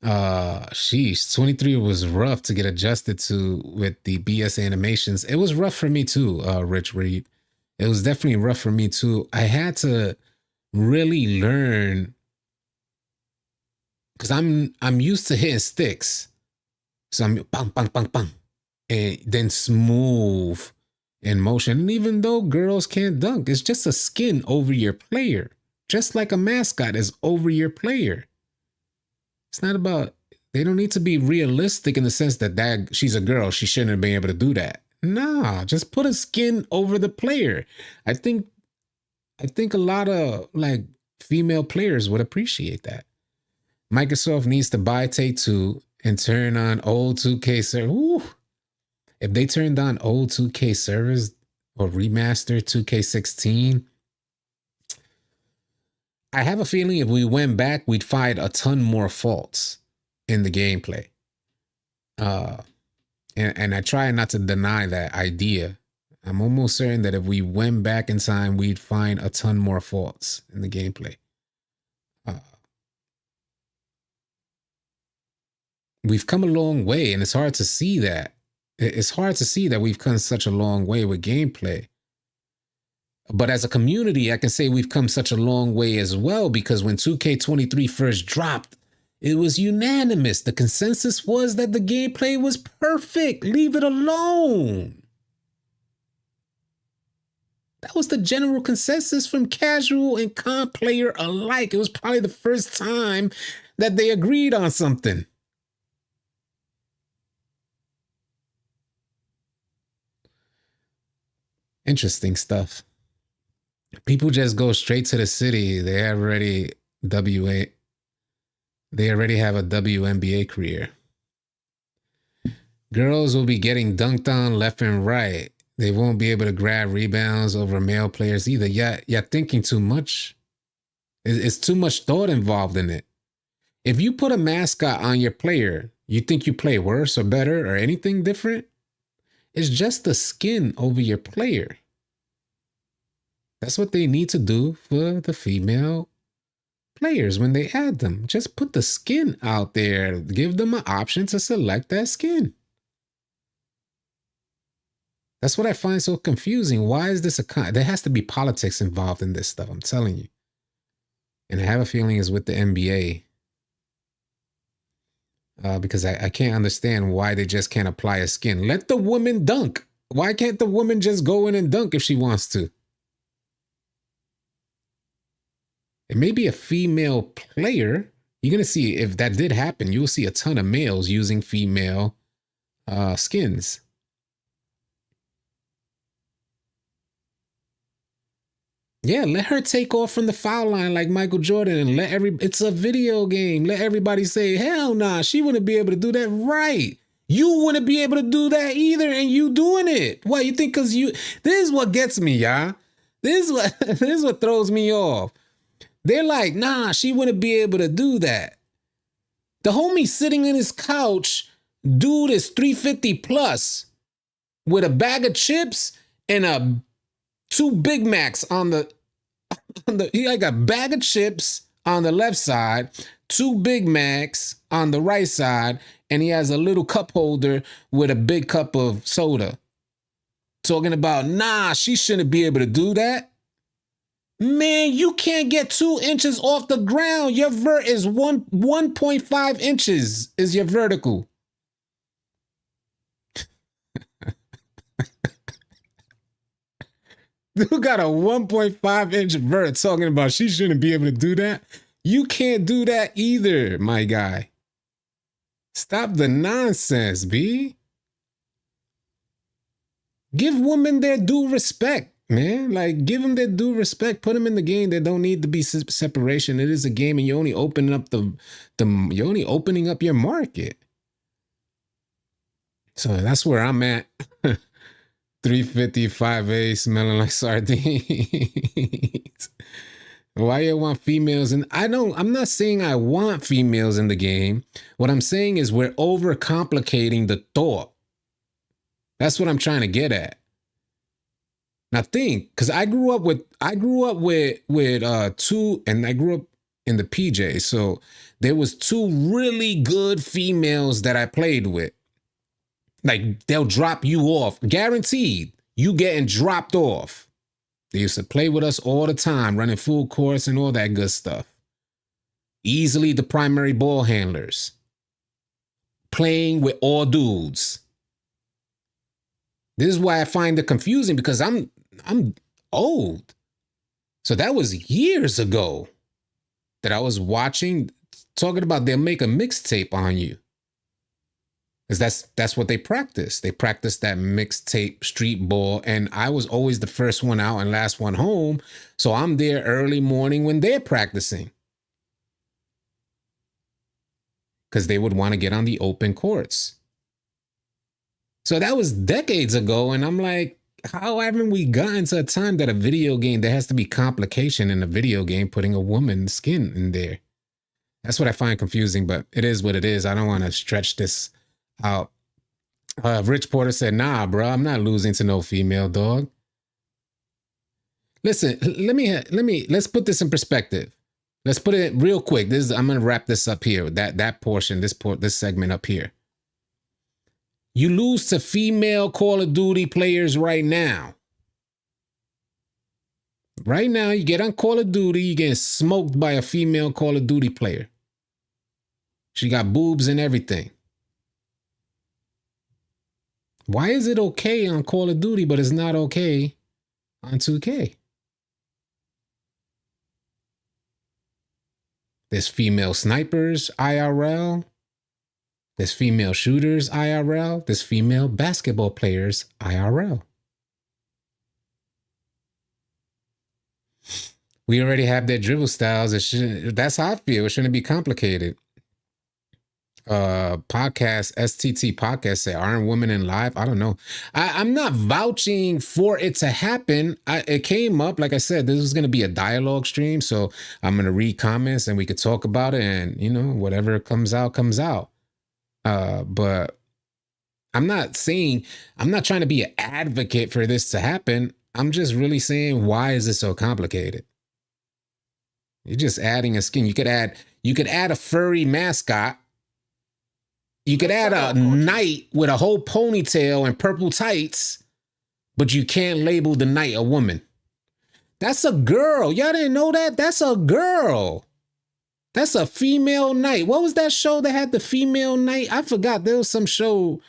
Sheesh, 23 was rough to get adjusted to with the BS animations. It was rough for me too, Rich Reed. It was definitely rough for me too. I had to really learn because I'm used to hitting sticks. So I'm bang, bang, bang, bang. And then smooth in motion. And even though girls can't dunk, it's just a skin over your player. Just like a mascot is over your player. It's not about, they don't need to be realistic in the sense that she's a girl, she shouldn't have been able to do that. Nah, just put a skin over the player. I think a lot of like female players would appreciate that. Microsoft needs to buy Take-Two and turn on old 2K servers. If they turned on old 2K servers or remastered 2K16, I have a feeling if we went back, we'd find a ton more faults in the gameplay. And I try not to deny that idea. I'm almost certain that if we went back in time, we'd find a ton more faults in the gameplay. We've come a long way, and it's hard to see that. It's hard to see that we've come such a long way with gameplay. But as a community, I can say we've come such a long way as well, because when 2K23 first dropped, it was unanimous. The consensus was that the gameplay was perfect. Leave it alone. That was the general consensus from casual and comp player alike. It was probably the first time that they agreed on something. Interesting stuff. People just go straight to the city. They already have a WNBA career. Girls will be getting dunked on left and right. They won't be able to grab rebounds over male players either. You're thinking too much. It's too much thought involved in it. If you put a mascot on your player, you think you play worse or better or anything different? It's just the skin over your player. That's what they need to do for the female players when they add them. Just put the skin out there. Give them an option to select that skin. That's what I find so confusing. Why is this there has to be politics involved in this stuff, I'm telling you. And I have a feeling it's with the NBA. Because I can't understand why they just can't apply a skin. Let the woman dunk. Why can't the woman just go in and dunk if she wants to? It may be a female player. You're going to see, if that did happen, you'll see a ton of males using female skins. Yeah, let her take off from the foul line like Michael Jordan and it's a video game. Let everybody say, hell nah, she wouldn't be able to do that. Right. You wouldn't be able to do that either, and you doing it. What, you think this is what gets me, y'all. This is what throws me off. They're like, nah, she wouldn't be able to do that. The homie sitting in his couch, dude is 350 plus. with a bag of chips and two Big Macs on the he like a bag of chips on the left side, two Big Macs on the right side, and he has a little cup holder with a big cup of soda. Talking about, nah, she shouldn't be able to do that. Man, you can't get 2 inches off the ground. Your vert is 1.5 inches is your vertical. Dude got a 1.5 inch vert talking about she shouldn't be able to do that. You can't do that either, my guy. Stop the nonsense, B. Give women their due respect, man. Like, give them their due respect. Put them in the game. There don't need to be separation. It is a game, and you're only opening up you're only opening up your market. So that's where I'm at. 355A smelling like sardines. Why you want females? And I'm not saying I want females in the game. What I'm saying is we're overcomplicating the thought. That's what I'm trying to get at. Now think, because I grew up with two, and I grew up in the PJ. So there was 2 really good females that I played with. Like, they'll drop you off. Guaranteed. You getting dropped off. They used to play with us all the time, running full course and all that good stuff. Easily the primary ball handlers. Playing with all dudes. This is why I find it confusing, because I'm old. So that was years ago that I was watching, talking about they'll make a mixtape on you. Because that's what they practice. They practice that mixtape street ball. And I was always the first one out and last one home. So I'm there early morning when they're practicing. Because they would want to get on the open courts. So that was decades ago. And I'm like, how haven't we gotten to a time that a video game, there has to be complication in a video game putting a woman's skin in there? That's what I find confusing, but it is what it is. I don't want to stretch this out. Rich Porter said, nah, bro, I'm not losing to no female, dog. Listen, let's put this in perspective. Let's put it real quick. I'm going to wrap this up here. That portion, this segment up here. You lose to female Call of Duty players right now. Right now, you get on Call of Duty, you get smoked by a female Call of Duty player. She got boobs and everything. Why is it okay on Call of Duty, but it's not okay on 2K? There's female snipers, IRL. There's female shooters, IRL. There's female basketball players, IRL. We already have their dribble styles. That's how I feel. It shouldn't be complicated. Podcast, STT podcast say, aren't women in live? I don't know. I'm not vouching for it to happen. It came up, like I said, this was going to be a dialogue stream. So I'm going to read comments and we could talk about it, and, you know, whatever comes out, comes out. But I'm not trying to be an advocate for this to happen. I'm just really saying, why is it so complicated? You're just adding a skin. You could add a furry mascot. You could add a knight with a whole ponytail and purple tights, but you can't label the knight a woman. That's a girl. Y'all didn't know that? That's a girl. That's a female knight. What was that show that had the female knight? I forgot. There was some show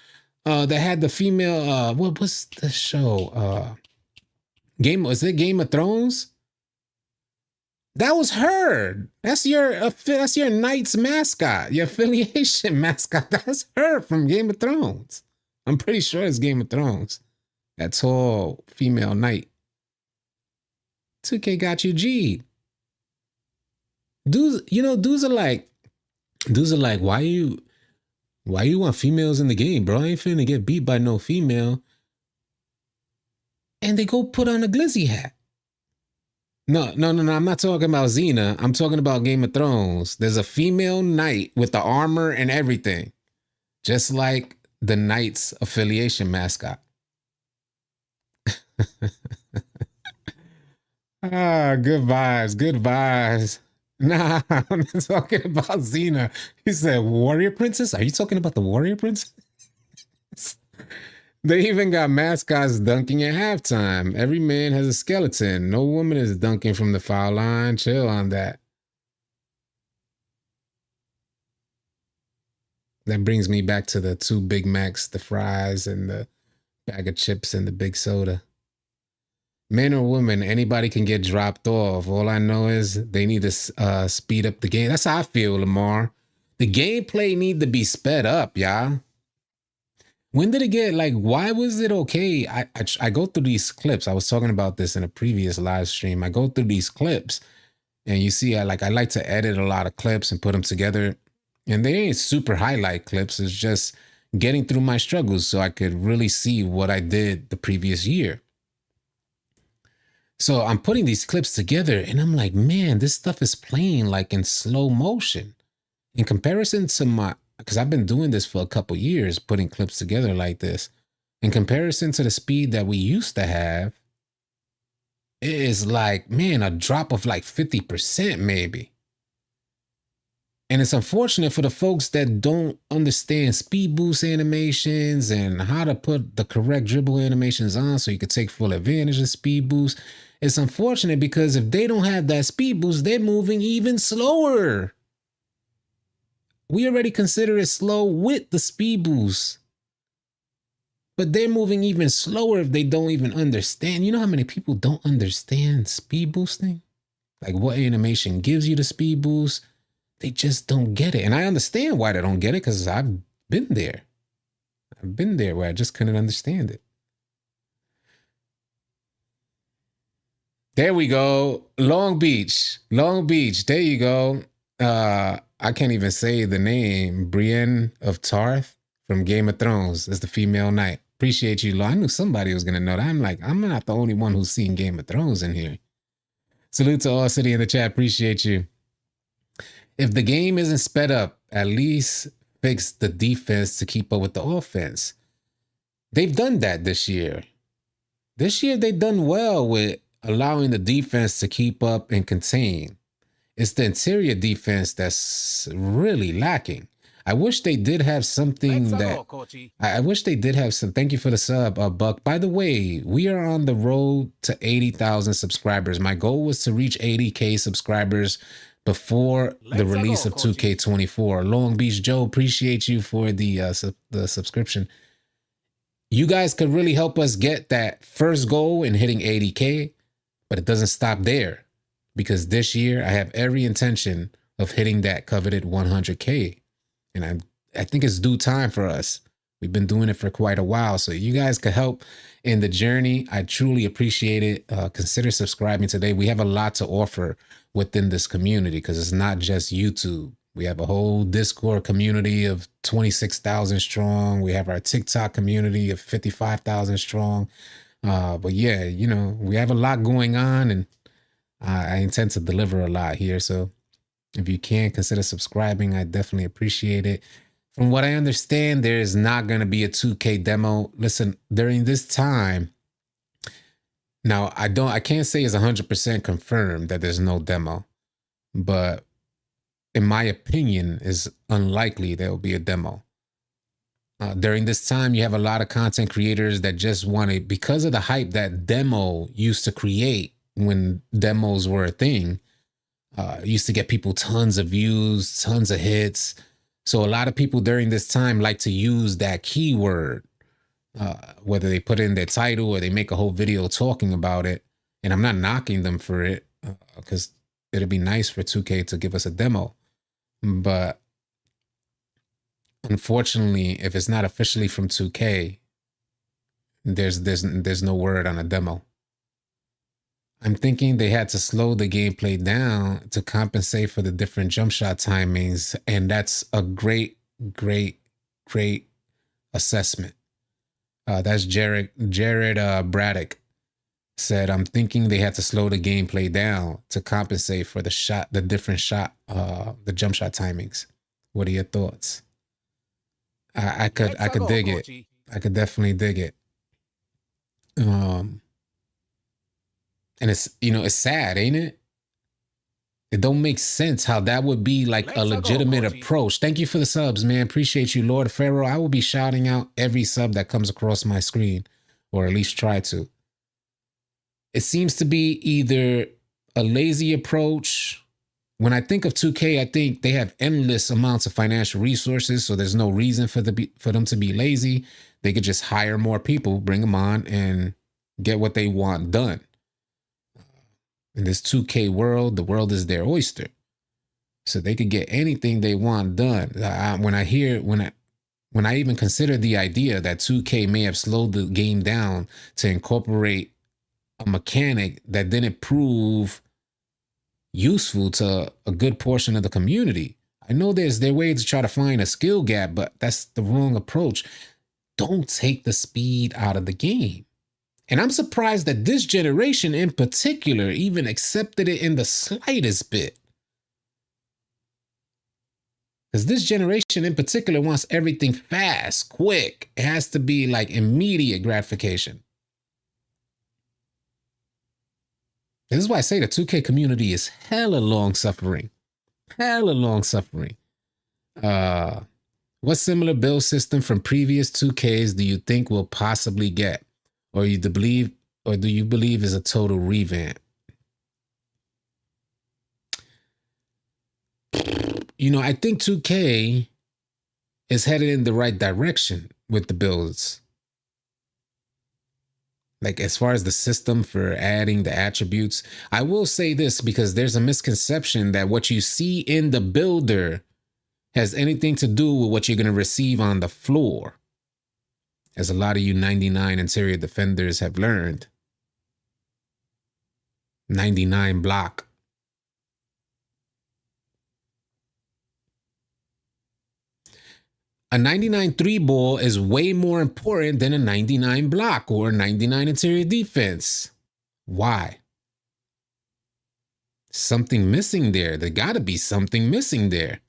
that had the female. What was the show? Was it Game of Thrones? That was her. That's your knight's mascot, your affiliation mascot. That's her from Game of Thrones. I'm pretty sure it's Game of Thrones. That tall female knight. 2K got you G'd. Dudes are like, why you want females in the game, bro? I ain't finna get beat by no female. And they go put on a glizzy hat. No. I'm not talking about Xena. I'm talking about Game of Thrones. There's a female knight with the armor and everything. Just like the knight's affiliation mascot. Ah, good vibes, good vibes. Nah, I'm talking about Xena. He said, Warrior Princess? Are you talking about the Warrior Princess? They even got mascots dunking at halftime. Every man has a skeleton. No woman is dunking from the foul line. Chill on that. That brings me back to the two Big Macs, the fries, and the bag of chips and the big soda. Men or women, anybody can get dropped off. All I know is they need to speed up the game. That's how I feel, Lamar. The gameplay need to be sped up, y'all. When did it get like? Why was it okay? I go through these clips. I was talking about this in a previous live stream. I go through these clips, and you see, I like to edit a lot of clips and put them together. And they ain't super highlight clips. It's just getting through my struggles so I could really see what I did the previous year. So I'm putting these clips together and I'm like, man, this stuff is playing like in slow motion. In comparison to because I've been doing this for a couple years, putting clips together like this. In comparison to the speed that we used to have, it is like, man, a drop of like 50% maybe. And it's unfortunate for the folks that don't understand speed boost animations and how to put the correct dribble animations on so you could take full advantage of speed boost. It's unfortunate because if they don't have that speed boost, they're moving even slower. We already consider it slow with the speed boost. But they're moving even slower if they don't even understand. You know how many people don't understand speed boosting? Like what animation gives you the speed boost? They just don't get it. And I understand why they don't get it because I've been there. I've been there where I just couldn't understand it. There we go. Long Beach. Long Beach. There you go. I can't even say the name. Brienne of Tarth from Game of Thrones is the female knight. Appreciate you, Lo. I knew somebody was going to know that. I'm like, I'm not the only one who's seen Game of Thrones in here. Salute to all city in the chat. Appreciate you. If the game isn't sped up, at least fix the defense to keep up with the offense. They've done that this year. This year, they've done well with allowing the defense to keep up and contain. It's the interior defense that's really lacking. I wish they did have something I wish they did have some. Thank you for the sub, Buck. By the way, we are on the road to 80,000 subscribers. My goal was to reach 80K subscribers before the release of 2K24. Long Beach Joe, appreciate you for the subscription. You guys could really help us get that first goal in hitting 80K, but it doesn't stop there because this year I have every intention of hitting that coveted 100K. And I think it's due time for us. We've been doing it for quite a while. So you guys could help in the journey. I truly appreciate it. Consider subscribing today. We have a lot to offer within this community because it's not just YouTube. We have a whole Discord community of 26,000 strong. We have our TikTok community of 55,000 strong. But yeah, you know, we have a lot going on and I intend to deliver a lot here. So if you can consider subscribing, I definitely appreciate it. From what I understand, there is not going to be a 2K demo. Listen, during this time, now I can't say it's 100% confirmed that there's no demo, but in my opinion, it's unlikely there will be a demo. During this time, you have a lot of content creators that just want to, because of the hype that demo used to create when demos were a thing, used to get people tons of views, tons of hits. So a lot of people during this time like to use that keyword, whether they put in their title or they make a whole video talking about it. And I'm not knocking them for it because it'd be nice for 2K to give us a demo. But unfortunately, if it's not officially from 2K, there's no word on a demo. I'm thinking they had to slow the gameplay down to compensate for the different jump shot timings. And that's a great assessment. That's Jared Braddock said, I'm thinking they had to slow the gameplay down to compensate for the jump shot timings. What are your thoughts? I could dig it. I could definitely dig it. And it's, it's sad, ain't it? It don't make sense how that would be like a legitimate approach. Thank you for the subs, man. Appreciate you, Lord Pharaoh. I will be shouting out every sub that comes across my screen, or at least try to. It seems to be either a lazy approach. When I think of 2K, I think they have endless amounts of financial resources, so there's no reason for them to be lazy. They could just hire more people, bring them on, and get what they want done. In this 2K world, the world is their oyster. So they could get anything they want done. When I even consider the idea that 2K may have slowed the game down to incorporate a mechanic that didn't prove useful to a good portion of the community. I know there's their way to try to find a skill gap, but that's the wrong approach. Don't take the speed out of the game. And I'm surprised that this generation in particular even accepted it in the slightest bit. Because this generation in particular wants everything fast, quick. It has to be like immediate gratification. This is why I say the 2K community is hella long suffering. Hella long suffering. What similar build system from previous 2Ks do you think we'll possibly get? Or do you believe is a total revamp? I think 2K is headed in the right direction with the builds. Like as far as the system for adding the attributes, I will say this because there's a misconception that what you see in the builder has anything to do with what you're going to receive on the floor. As a lot of you 99 interior defenders have learned. 99 block. A 99 3 ball is way more important than a 99 block or a 99 interior defense. Why? Something missing there. There got to be something missing there.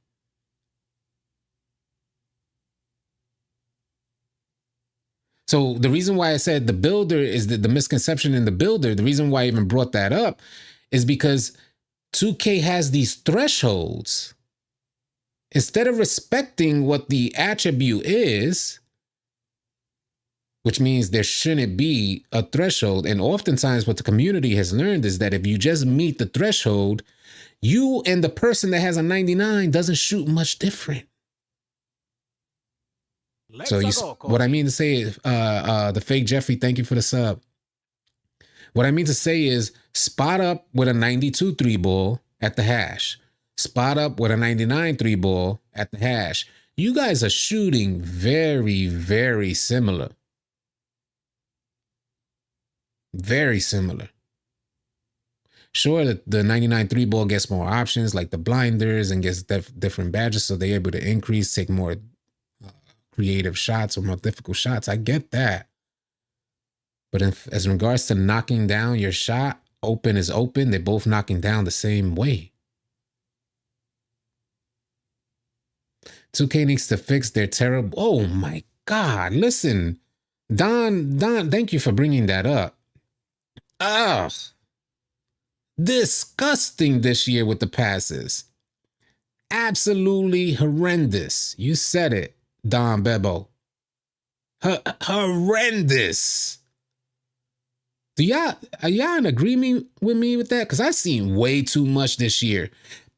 So the reason why I said the builder is the misconception in the builder, the reason why I even brought that up is because 2K has these thresholds. Instead of respecting what the attribute is, which means there shouldn't be a threshold. And oftentimes what the community has learned is that if you just meet the threshold, you and the person that has a 99 doesn't shoot much different. What I mean to say is, the fake Jeffrey, thank you for the sub. What I mean to say is spot up with a 92 3 ball at the hash. Spot up with a 99 3 ball at the hash. You guys are shooting very, very similar. Very similar. Sure, the 99 3 ball gets more options like the blinders and gets different badges, so they're able to increase, take more creative shots or more difficult shots. I get that. But as regards to knocking down your shot, open is open. They're both knocking down the same way. 2K needs to fix their terrible... Oh my God, listen. Don, thank you for bringing that up. Ugh. Disgusting this year with the passes. Absolutely horrendous. You said it, Don Bebo. Horrendous. Are y'all in agreement with me with that? Because I've seen way too much this year.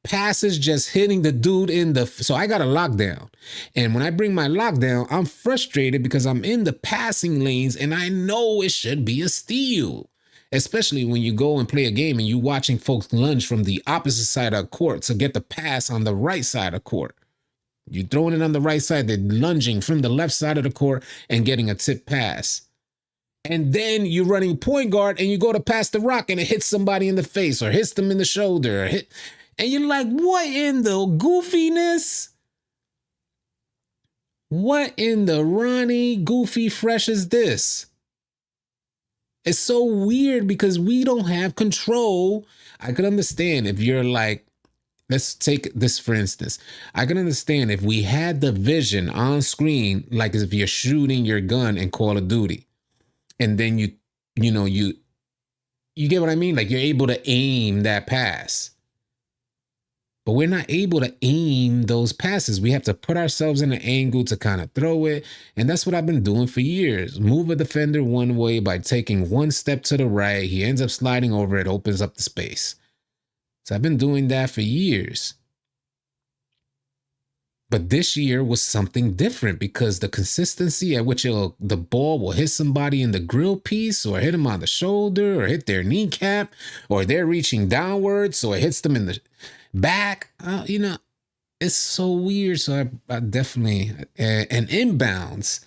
Passes just hitting the dude in the... So I got a lockdown. And when I bring my lockdown, I'm frustrated because I'm in the passing lanes and I know it should be a steal. Especially when you go and play a game and you're watching folks lunge from the opposite side of the court to get the pass on the right side of the court. You're throwing it on the right side, they're lunging from the left side of the court and getting a tip pass. And then you're running point guard and you go to pass the rock and it hits somebody in the face or hits them in the shoulder. And you're like, what in the goofiness? What in the Ronnie goofy fresh is this? It's so weird because we don't have control. I could understand if you're like, let's take this for instance. I can understand if we had the vision on screen, like if you're shooting your gun in Call of Duty, and then you You get what I mean? Like you're able to aim that pass. But we're not able to aim those passes. We have to put ourselves in an angle to kind of throw it. And that's what I've been doing for years. Move a defender one way by taking one step to the right. He ends up sliding over, it opens up the space. So I've been doing that for years. But this year was something different because the consistency at which the ball will hit somebody in the grill piece or hit them on the shoulder or hit their kneecap or they're reaching downwards so it hits them in the back, it's so weird. So I definitely, and inbounds,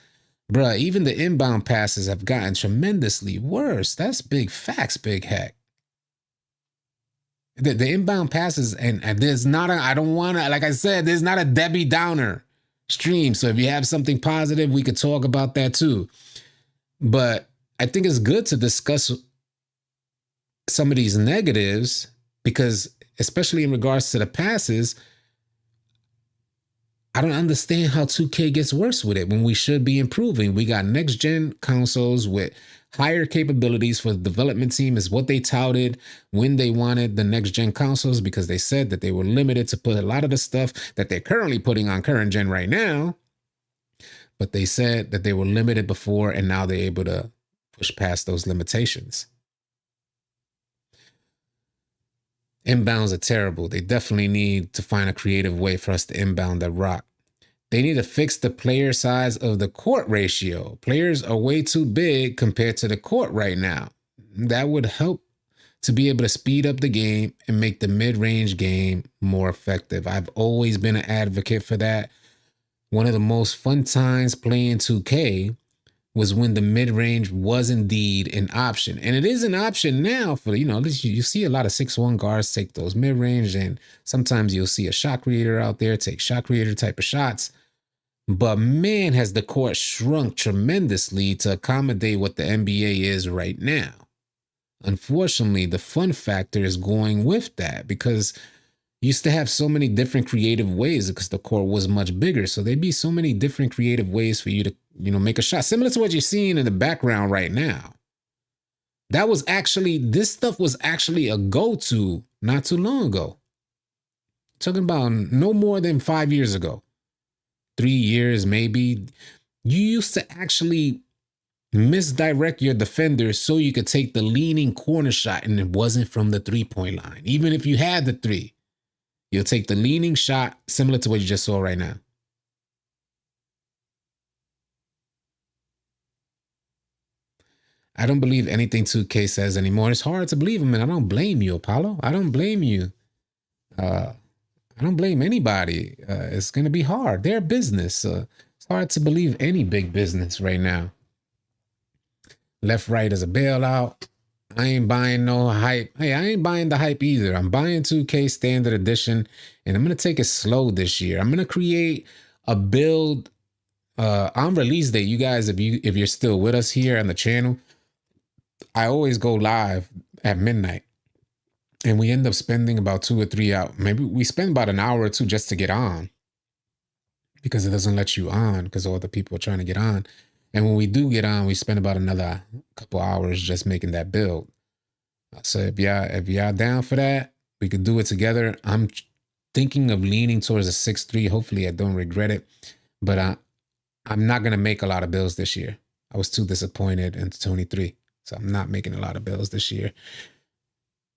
bruh, even the inbound passes have gotten tremendously worse. That's big facts, big hack. The inbound passes, and there's not I don't want to, like I said, there's not a Debbie Downer stream. So if you have something positive, we could talk about that too. But I think it's good to discuss some of these negatives because, especially in regards to the passes, I don't understand how 2K gets worse with it when we should be improving. We got next gen consoles with higher capabilities for the development team is what they touted when they wanted the next gen consoles, because they said that they were limited to put a lot of the stuff that they're currently putting on current gen right now. But they said that they were limited before, and now they're able to push past those limitations. Inbounds are terrible. They definitely need to find a creative way for us to inbound the rock. They need to fix the player size of the court ratio. Players are way too big compared to the court right now. That would help to be able to speed up the game and make the mid-range game more effective. I've always been an advocate for that. One of the most fun times playing 2K was when the mid-range was indeed an option. And it is an option now for, you see a lot of 6'1" guards take those mid-range, and sometimes you'll see a shot creator out there take shot creator type of shots. But man, has the court shrunk tremendously to accommodate what the NBA is right now. Unfortunately, the fun factor is going with that because you used to have so many different creative ways because the court was much bigger. So there'd be so many different creative ways for you to, make a shot. Similar to what you're seeing in the background right now. This stuff was actually a go-to not too long ago. Talking about no more than 5 years ago. 3 years, maybe. You used to actually misdirect your defender so you could take the leaning corner shot and it wasn't from the 3-point line. Even if you had the three, you'll take the leaning shot similar to what you just saw right now. I don't believe anything 2K says anymore. It's hard to believe them, and I don't blame you, Apollo. I don't blame you. I don't blame anybody. It's going to be hard. They're business. It's hard to believe any big business right now. Left, right is a bailout. I ain't buying no hype. Hey, I ain't buying the hype either. I'm buying 2K Standard Edition, and I'm going to take it slow this year. I'm going to create a build on release day. You guys, if you're still with us here on the channel, I always go live at midnight. And we end up spending about 2 or 3 hours. Maybe we spend about an hour or two just to get on because it doesn't let you on because all the people are trying to get on. And when we do get on, we spend about another couple hours just making that build. So if y'all down for that, we could do it together. I'm thinking of leaning towards a 6-3. Hopefully I don't regret it. But I'm not going to make a lot of builds this year. I was too disappointed in 23. So I'm not making a lot of builds this year.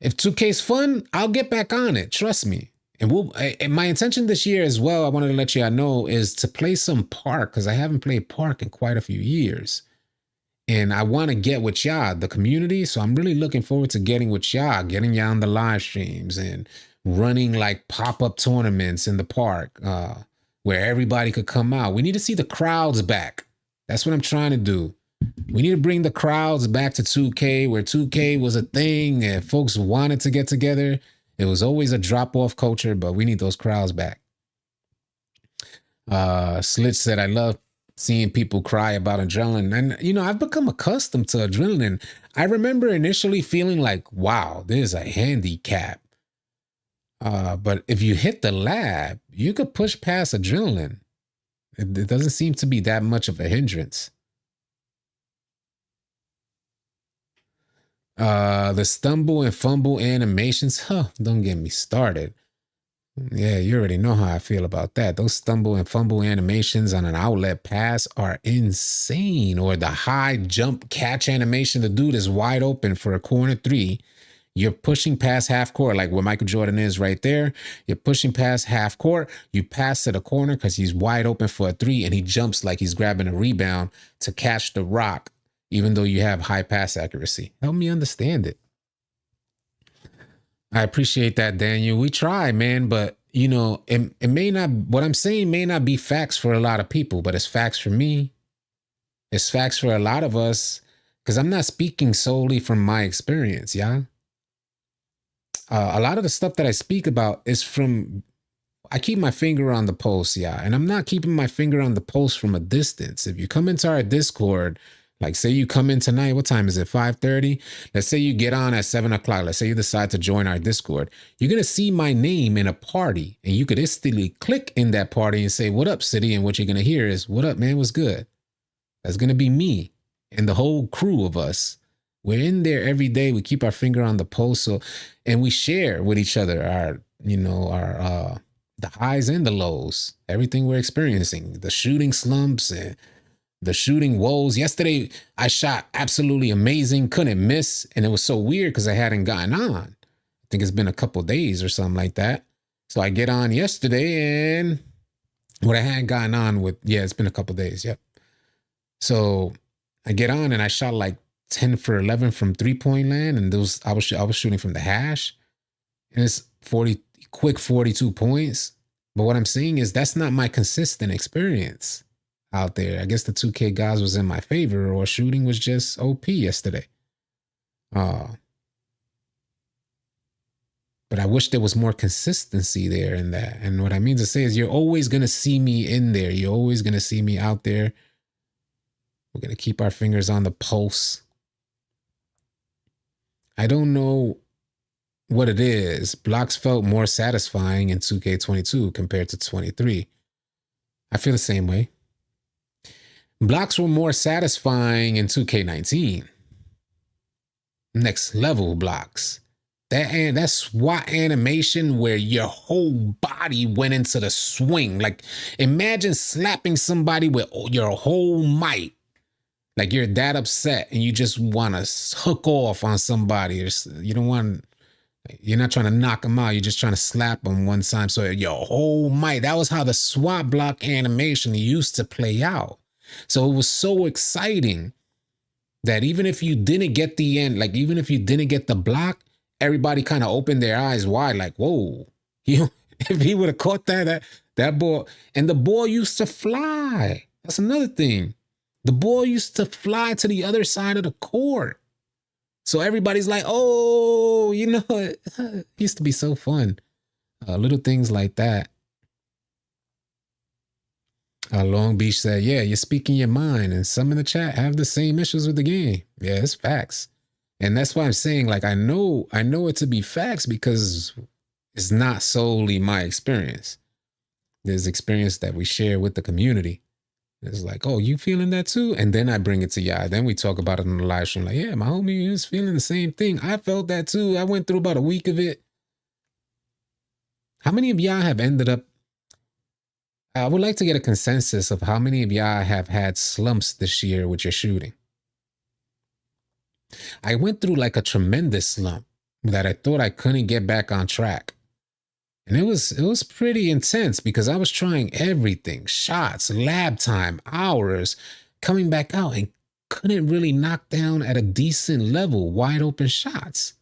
If 2K's fun, I'll get back on it. Trust me. And my intention this year as well, I wanted to let y'all know, is to play some Park because I haven't played Park in quite a few years. And I want to get with y'all, the community. So I'm really looking forward to getting with y'all, getting y'all on the live streams and running like pop-up tournaments in the Park where everybody could come out. We need to see the crowds back. That's what I'm trying to do. We need to bring the crowds back to 2K, where 2K was a thing and folks wanted to get together. It was always a drop-off culture, but we need those crowds back. Slitch said, I love seeing people cry about adrenaline. And, I've become accustomed to adrenaline. I remember initially feeling like, wow, there's a handicap. But if you hit the lab, you could push past adrenaline. It doesn't seem to be that much of a hindrance. The stumble and fumble animations, huh? Don't get me started. Yeah, you already know how I feel about that. Those stumble and fumble animations on an outlet pass are insane. Or the high jump catch animation, the dude is wide open for a corner three. You're pushing past half court, like where Michael Jordan is right there. You're pushing past half court. You pass to the corner because he's wide open for a three, and he jumps like he's grabbing a rebound to catch the rock, even though you have high pass accuracy. Help me understand it. I appreciate that, Daniel. We try, man, but you know, it may not, what I'm saying may not be facts for a lot of people, but it's facts for me. It's facts for a lot of us because I'm not speaking solely from my experience, yeah. A lot of the stuff that I speak about is from, I keep my finger on the pulse, yeah. And I'm not keeping my finger on the pulse from a distance. If you come into our Discord, like say you come in tonight, what time is it? 5:30? Let's say you get on at 7 o'clock. Let's say you decide to join our Discord. You're gonna see my name in a party, and you could instantly click in that party and say, "What up, city?" And what you're gonna hear is, "What up, man? What's good?" That's gonna be me and the whole crew of us. We're in there every day. We keep our finger on the pulse, so, and we share with each other our, you know, our the highs and the lows, everything we're experiencing, the shooting slumps and the shooting woes. Yesterday, I shot absolutely amazing, couldn't miss, and it was so weird because I hadn't gotten on. I think it's been a couple days or something like that. So I get on yesterday, and what I hadn't gotten on with, yeah, it's been a couple days. Yep. So I get on and I shot like 10 for 11 from 3-point land, and those I was shooting from the hash, and it's 42 points. But what I'm saying is that's not my consistent experience out there. I guess the 2K guys was in my favor, or shooting was just OP yesterday. But I wish there was more consistency there in that. And what I mean to say is you're always going to see me in there. You're always going to see me out there. We're going to keep our fingers on the pulse. I don't know what it is. Blocks felt more satisfying in 2K22 compared to 23. I feel the same way. Blocks were more satisfying in 2K19. Next level blocks. That SWAT animation where your whole body went into the swing. Like, imagine slapping somebody with your whole might. Like you're that upset and you just want to hook off on somebody. Or you don't want, you're not trying to knock them out. You're just trying to slap them one time. So your whole might. That was how the SWAT block animation used to play out. So it was so exciting that even if you didn't get the end, like even if you didn't get the block, everybody kind of opened their eyes wide, like, whoa, if he would have caught that ball, and the ball used to fly. That's another thing. The ball used to fly to the other side of the court. So everybody's like, oh, you know, it used to be so fun. Little things like that. Long Beach said, yeah, you're speaking your mind. And some in the chat have the same issues with the game. Yeah, it's facts. And that's why I'm saying, like, I know it to be facts because it's not solely my experience. There's experience that we share with the community. It's like, oh, you feeling that too? And then I bring it to y'all. Then we talk about it on the live stream. Like, yeah, my homie was feeling the same thing. I felt that too. I went through about a week of it. How many of y'all have ended up? I would like to get a consensus of how many of y'all have had slumps this year with your shooting. I went through like a tremendous slump that I thought I couldn't get back on track. And it was pretty intense because I was trying everything, shots, lab time, hours, coming back out and couldn't really knock down at a decent level, wide open shots.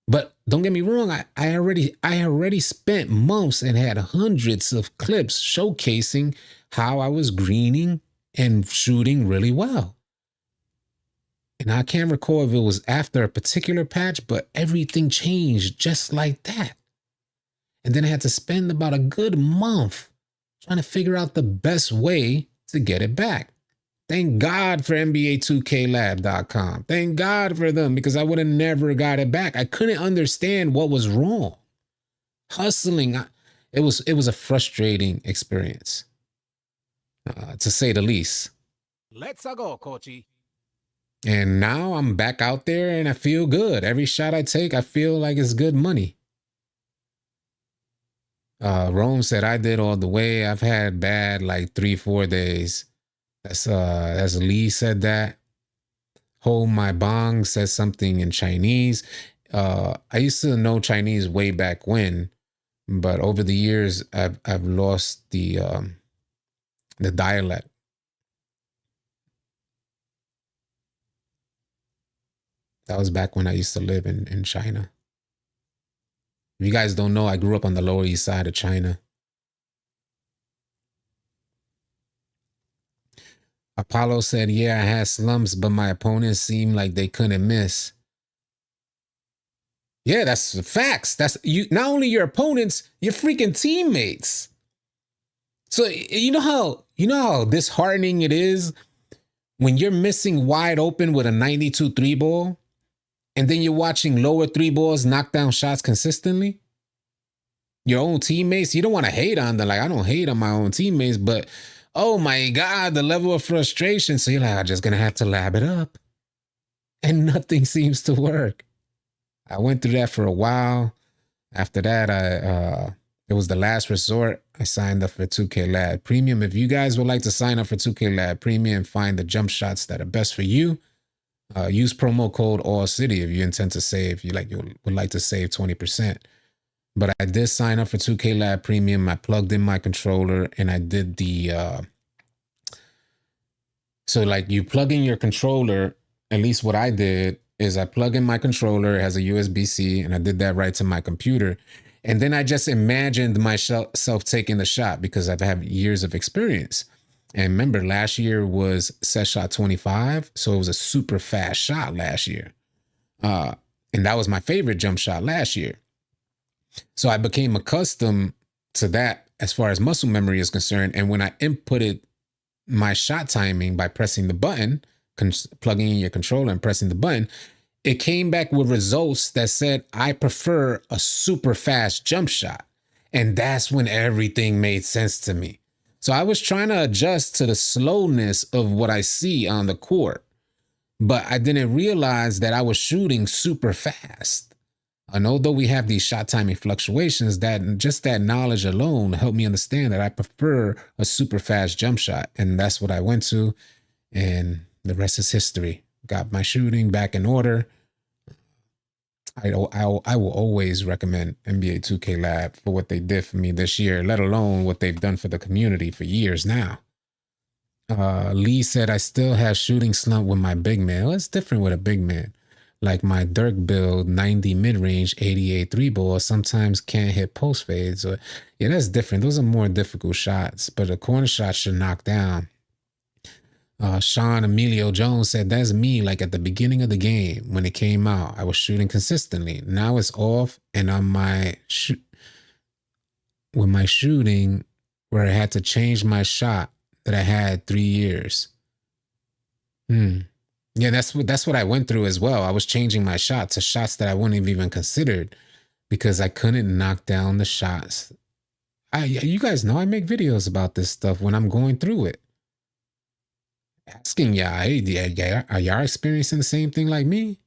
But don't get me wrong, I already spent months and had hundreds of clips showcasing how I was greening and shooting really well. And I can't recall if it was after a particular patch, but everything changed just like that. And then I had to spend about a good month trying to figure out the best way to get it back. Thank God for NBA2KLab.com. Thank God for them because I would have never got it back. I couldn't understand what was wrong. Hustling, it was a frustrating experience, to say the least. Let's go, Coachy. And now I'm back out there and I feel good. Every shot I take, I feel like it's good money. Rome said I did all the way. I've had bad like 3-4 days. That's Lee said that. Hold my bong says something in Chinese. I used to know Chinese way back when, but over the years I've lost the dialect. That was back when I used to live in China. If you guys don't know, I grew up on the Lower East Side of China. Apollo said, yeah, I had slumps, but my opponents seemed like they couldn't miss. Yeah, that's facts. That's you. Not only your opponents, your freaking teammates. So you know how disheartening it is when you're missing wide open with a 92 three ball, and then you're watching lower three balls knock down shots consistently. Your own teammates, you don't want to hate on them. Like, I don't hate on my own teammates, but oh my God, the level of frustration. So you're like, I'm just gonna have to lab it up. And nothing seems to work. I went through that for a while. After that, it was the last resort. I signed up for 2K Lab Premium. If you guys would like to sign up for 2K Lab Premium and find the jump shots that are best for you, use promo code All City if you intend to save. You would like to save 20%. But I did sign up for 2K Lab Premium. I plugged in my controller and I did so like you plug in your controller. At least what I did is I plug in my controller. It has a USB-C, and I did that right to my computer. And then I just imagined myself taking the shot because I've had years of experience. And remember, last year was set shot 25, so it was a super fast shot last year. And that was my favorite jump shot last year. So I became accustomed to that as far as muscle memory is concerned. And when I inputted my shot timing by pressing the button, plugging in your controller and pressing the button, it came back with results that said, I prefer a super fast jump shot. And that's when everything made sense to me. So I was trying to adjust to the slowness of what I see on the court, but I didn't realize that I was shooting super fast. And although we have these shot timing fluctuations, that just that knowledge alone helped me understand that I prefer a super fast jump shot. And that's what I went to. And the rest is history. Got my shooting back in order. I will always recommend NBA 2K Lab for what they did for me this year, let alone what they've done for the community for years now. Lee said, I still have shooting slump with my big man. Well, it's different with a big man. Like my Dirk build, 90 mid-range, 88 three ball, sometimes can't hit post fades. Or, yeah, that's different. Those are more difficult shots, but a corner shot should knock down. Sean Emilio Jones said, that's me. Like at the beginning of the game, when it came out, I was shooting consistently. Now it's off, and on my with my shooting, where I had to change my shot that I had 3 years. Yeah, that's what I went through as well. I was changing my shots to shots that I wouldn't have even considered because I couldn't knock down the shots. You guys know I make videos about this stuff when I'm going through it. Asking y'all, hey, are y'all experiencing the same thing like me?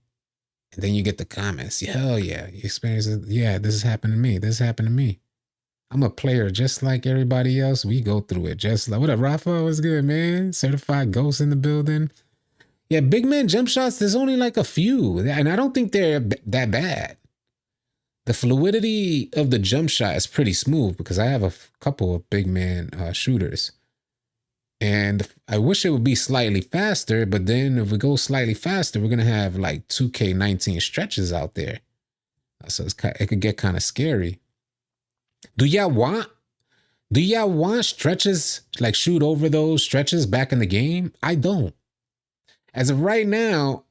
And then you get the comments, hell yeah, you experience it. Yeah, this has happened to me. This happened to me. I'm a player just like everybody else. We go through it just like, what up, Rafa? What's good, man? Certified ghost in the building. Yeah, big man jump shots, there's only like a few, and I don't think they're that bad. The fluidity of the jump shot is pretty smooth because I have a couple of big man shooters. And I wish it would be slightly faster, but then if we go slightly faster, we're going to have like 2K19 stretches out there. So it could get kind of scary. Do y'all want stretches, like shoot over those stretches back in the game? I don't. As of right now,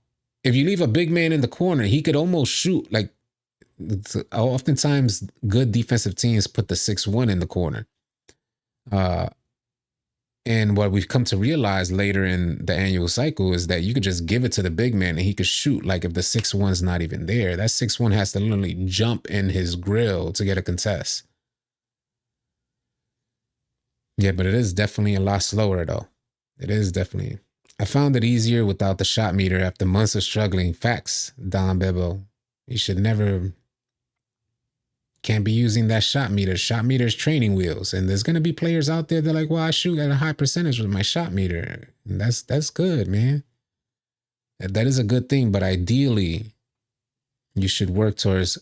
if you leave a big man in the corner, he could almost shoot. Like, oftentimes good defensive teams put the 6'1" in the corner. And what we've come to realize later in the annual cycle is that you could just give it to the big man and he could shoot. Like if the 6'1's not even there, that 6'1 has to literally jump in his grill to get a contest. Yeah, but it is definitely a lot slower though. It is definitely I found it easier without the shot meter after months of struggling. Facts, Don Bebo. You should never, can't be using that shot meter. Shot meter is training wheels. And there's going to be players out there that are like, well, I shoot at a high percentage with my shot meter. And that's good, man. That is a good thing. But ideally, you should work towards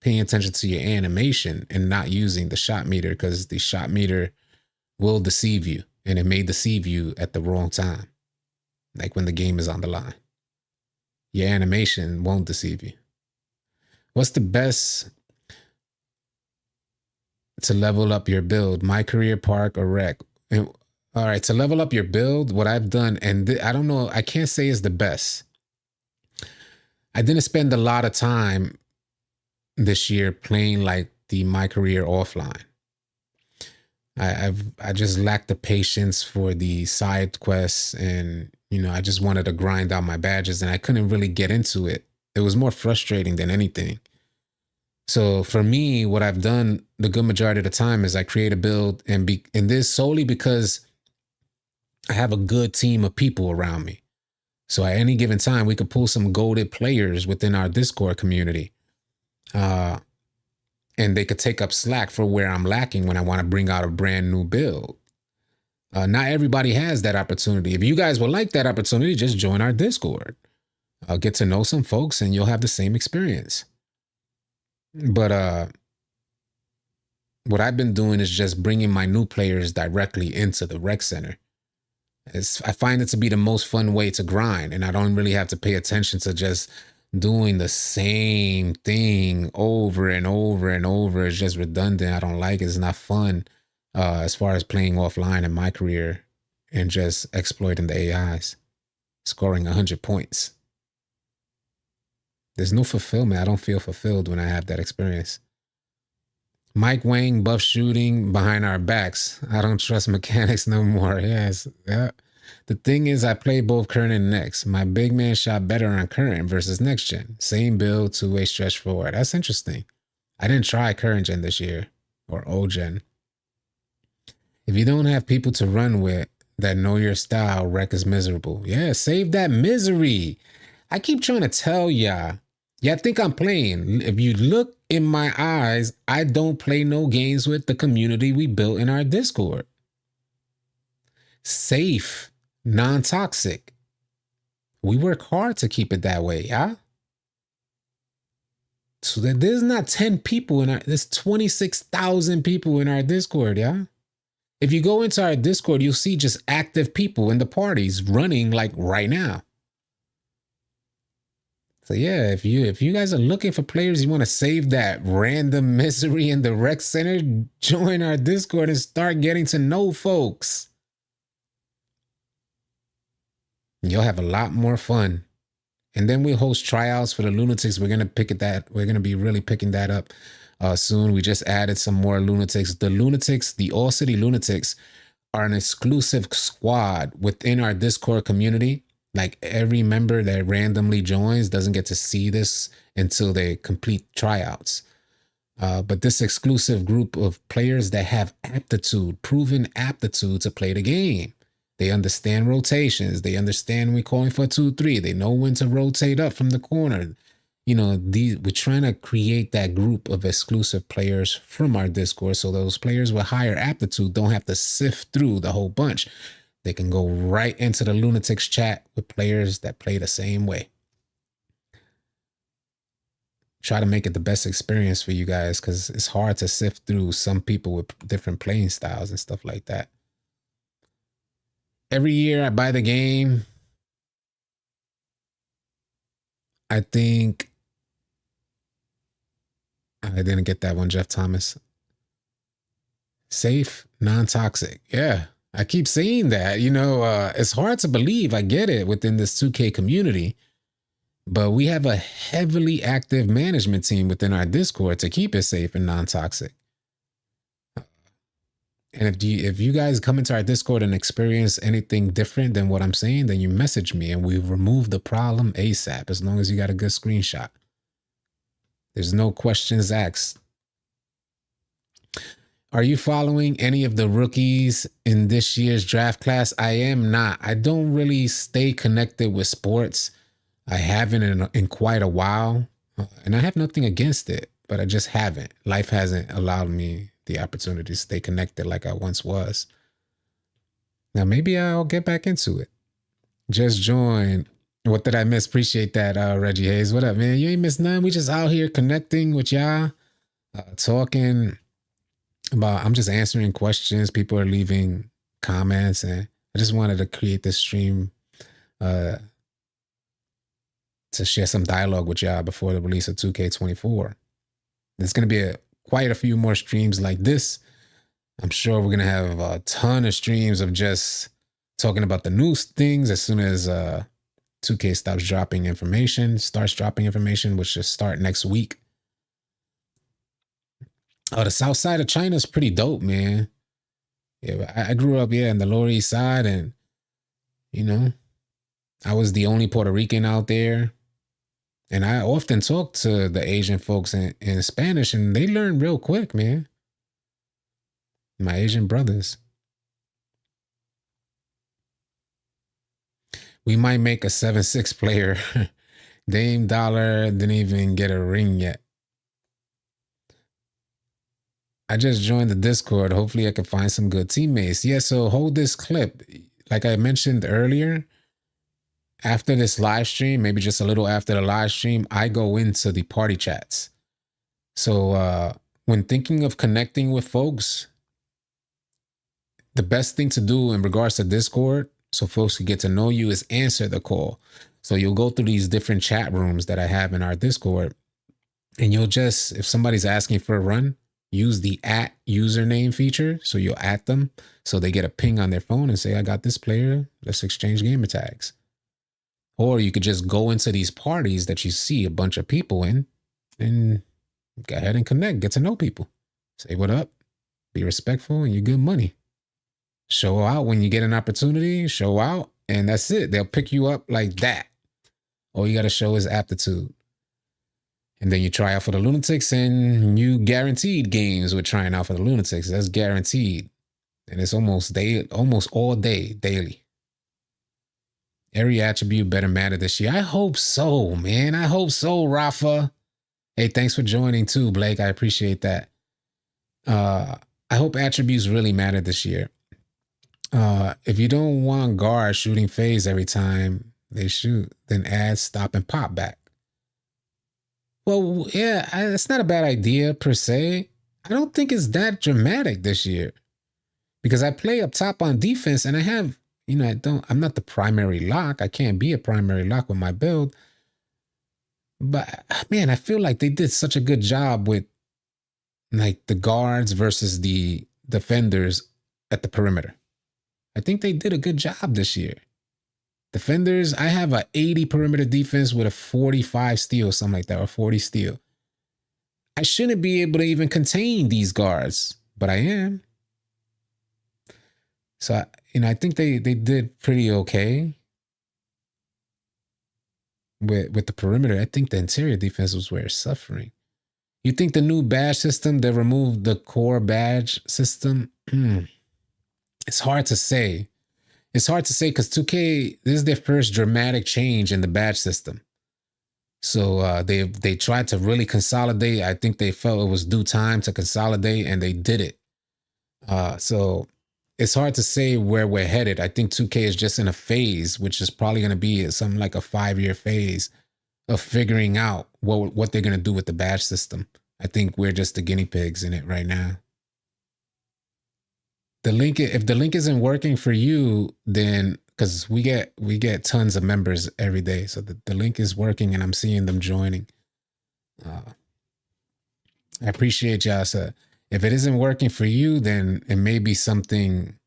paying attention to your animation and not using the shot meter, because the shot meter will deceive you, and it may deceive you at the wrong time, like when the game is on the line. Your animation won't deceive you. What's the best to level up your build? My career, park, or rec? And, all right, to level up your build, what I've done, and I don't know, I can't say is the best. I didn't spend a lot of time this year playing like the My Career offline. I just lacked the patience for the side quests, and I just wanted to grind out my badges, and I couldn't really get into it. It was more frustrating than anything. So for me, what I've done the good majority of the time is I create a build, and this solely because I have a good team of people around me. So at any given time, we could pull some goated players within our Discord community. And they could take up slack for where I'm lacking when I want to bring out a brand new build. Not everybody has that opportunity. If you guys would like that opportunity, just join our Discord. Get to know some folks and you'll have the same experience. But what I've been doing is just bringing my new players directly into the rec center. I find it to be the most fun way to grind, and I don't really have to pay attention to just doing the same thing over and over and over. It's just redundant. I don't like it. It's not fun as far as playing offline in my career and just exploiting the AIs, scoring 100 points. There's no fulfillment. I don't feel fulfilled when I have that experience. Mike Wang, buff shooting behind our backs. I don't trust mechanics no more. Yes. Yeah. The thing is, I play both current and next. My big man shot better on current versus next gen. Same build, two-way stretch forward. That's interesting. I didn't try current gen this year, or old gen. If you don't have people to run with that know your style, rec is miserable. Yeah, save that misery. I keep trying to tell y'all. Y'all think I'm playing. If you look in my eyes, I don't play no games with the community we built in our Discord. Safe, non-toxic. We work hard to keep it that way, yeah? So that there's not 10 people there's 26,000 people in our Discord, yeah? If you go into our Discord, you'll see just active people in the parties running like right now. So yeah, if you guys are looking for players, you want to save that random misery in the rec center, join our Discord and start getting to know folks. You'll have a lot more fun. And then we host tryouts for the Lunatics. We're gonna be really picking that up soon. We just added some more Lunatics. The Lunatics, the All City Lunatics, are an exclusive squad within our Discord community. Like every member that randomly joins doesn't get to see this until they complete tryouts. But this exclusive group of players that have aptitude, proven aptitude to play the game. They understand rotations. They understand we're calling for 2-3. They know when to rotate up from the corner. We're trying to create that group of exclusive players from our Discord, so those players with higher aptitude don't have to sift through the whole bunch. They can go right into the Lunatics chat with players that play the same way. Try to make it the best experience for you guys, because it's hard to sift through some people with different playing styles and stuff like that. Every year I buy the game. I think I didn't get that one, Jeff Thomas. Safe, non-toxic. Yeah, I keep saying that. It's hard to believe. I get it within this 2K community, but we have a heavily active management team within our Discord to keep it safe and non-toxic. And if you guys come into our Discord and experience anything different than what I'm saying, then you message me and we remove the problem ASAP, as long as you got a good screenshot. There's no questions asked. Are you following any of the rookies in this year's draft class? I am not. I don't really stay connected with sports. I haven't in quite a while, and I have nothing against it, but I just haven't. Life hasn't allowed me the opportunity to stay connected like I once was. Now, maybe I'll get back into it. Just join. What did I miss? Appreciate that, Reggie Hayes. What up, man? You ain't missed none. We just out here connecting with y'all, talking about. I'm just answering questions. People are leaving comments, and I just wanted to create this stream uh, to share some dialogue with y'all before the release of 2K24. There's going to be quite a few more streams like this. I'm sure we're going to have a ton of streams of just talking about the new things as soon as 2K starts dropping information, which should start next week. Oh, the south side of China is pretty dope, man. Yeah, I grew up, in the Lower East Side, and, I was the only Puerto Rican out there. And I often talk to the Asian folks in Spanish, and they learn real quick, man. My Asian brothers. We might make a 7-6 player. Dame Dollar didn't even get a ring yet. I just joined the Discord. Hopefully I can find some good teammates. Yeah, so hold this clip. Like I mentioned earlier, after this live stream, maybe just a little after the live stream, I go into the party chats. So when thinking of connecting with folks, the best thing to do in regards to Discord, so folks can get to know you, is answer the call. So you'll go through these different chat rooms that I have in our Discord, and you'll just, if somebody's asking for a run, use the @ username feature. So you'll @ them, so they get a ping on their phone and say, I got this player, let's exchange gamer tags. Or you could just go into these parties that you see a bunch of people in and go ahead and connect, get to know people. Say what up, be respectful, and you good money. Show out when you get an opportunity, show out, and that's it. They'll pick you up like that. All you got to show is aptitude. And then you try out for the Lunatics, and you guaranteed games with trying out for the Lunatics. That's guaranteed. And it's almost all day, daily. Every attribute better matter this year. I hope so, man. I hope so, Rafa. Hey, thanks for joining too, Blake. I appreciate that. I hope attributes really matter this year. If you don't want guard shooting phase every time they shoot, then add stop and pop back. Well, yeah, it's not a bad idea per se. I don't think it's that dramatic this year because I play up top on defense, and I have, I'm not the primary lock. I can't be a primary lock with my build. But man, I feel like they did such a good job with like the guards versus the defenders at the perimeter. I think they did a good job this year. Defenders, I have a 80 perimeter defense with a 45 steal, something like that, or 40 steal. I shouldn't be able to even contain these guards, but I am. So, I think they did pretty okay with the perimeter. I think the interior defense was where it's suffering. You think the new badge system, they removed the core badge system? It's hard to say. It's hard to say because 2K, this is their first dramatic change in the badge system. So they tried to really consolidate. I think they felt it was due time to consolidate, and they did it. So it's hard to say where we're headed. I think 2K is just in a phase, which is probably going to be something like a 5-year phase of figuring out what they're going to do with the badge system. I think we're just the guinea pigs in it right now. If the link isn't working for you, then because we get tons of members every day, so the link is working and I'm seeing them joining. I appreciate y'all. So if it isn't working for you, then it may be something.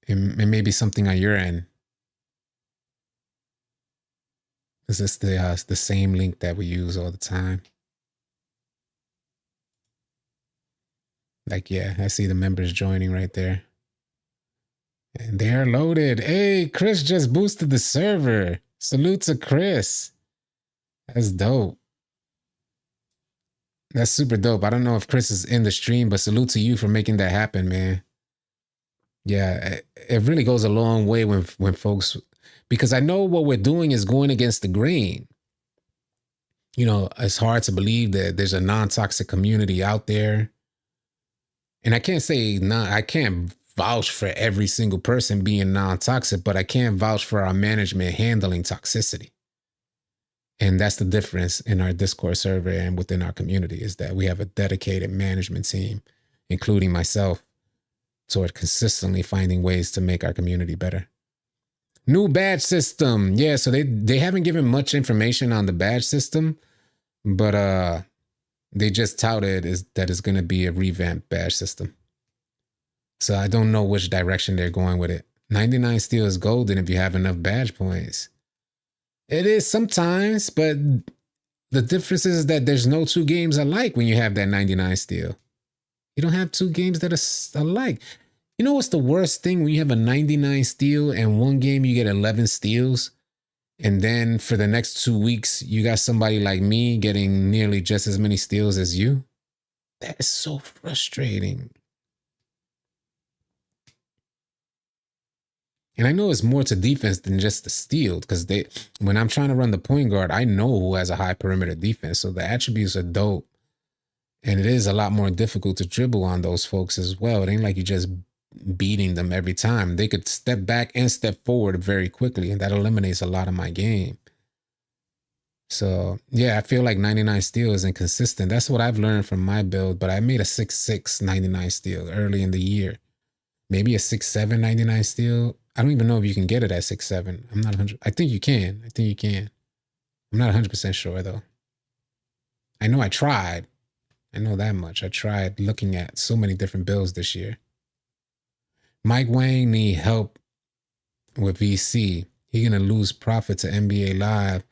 It may be something on your end. Is this the same link that we use all the time? Like, yeah, I see the members joining right there. And they're loaded. Hey, Chris just boosted the server. Salute to Chris. That's dope. That's super dope. I don't know if Chris is in the stream, but salute to you for making that happen, man. Yeah, it really goes a long way when folks, because I know what we're doing is going against the grain. You know, it's hard to believe that there's a non-toxic community out there. And I can't say non, I can't vouch for every single person being non-toxic, but I can vouch for our management handling toxicity. And that's the difference in our Discord server and within our community, is that we have a dedicated management team, including myself, toward consistently finding ways to make our community better. New badge system. Yeah, so they haven't given much information on the badge system, but they just touted that it's going to be a revamped badge system. So I don't know which direction they're going with it. 99 steel is golden if you have enough badge points. It is sometimes, but the difference is that there's no two games alike when you have that 99 steel. You don't have two games that are alike. You know what's the worst thing? When you have a 99 steel and one game you get 11 steals, and then for the next 2 weeks you got somebody like me getting nearly just as many steals as you. That is so frustrating. And I know it's more to defense than just the steal, because when I'm trying to run the point guard, I know who has a high perimeter defense. So the attributes are dope. And it is a lot more difficult to dribble on those folks as well. It ain't like you just beating them every time. They could step back and step forward very quickly, and that eliminates a lot of my game. So yeah, I feel like 99 steel is inconsistent. That's what I've learned from my build, but I made a 6'6" 99 steel early in the year. Maybe a 6'7" 99 steel. I don't even know if you can get it at 6'7". I'm not 100. I think you can. I'm not 100% sure though. I know I tried. I know that much. I tried looking at so many different builds this year. Mike Wang need help with VC. He gonna lose profit to NBA Live.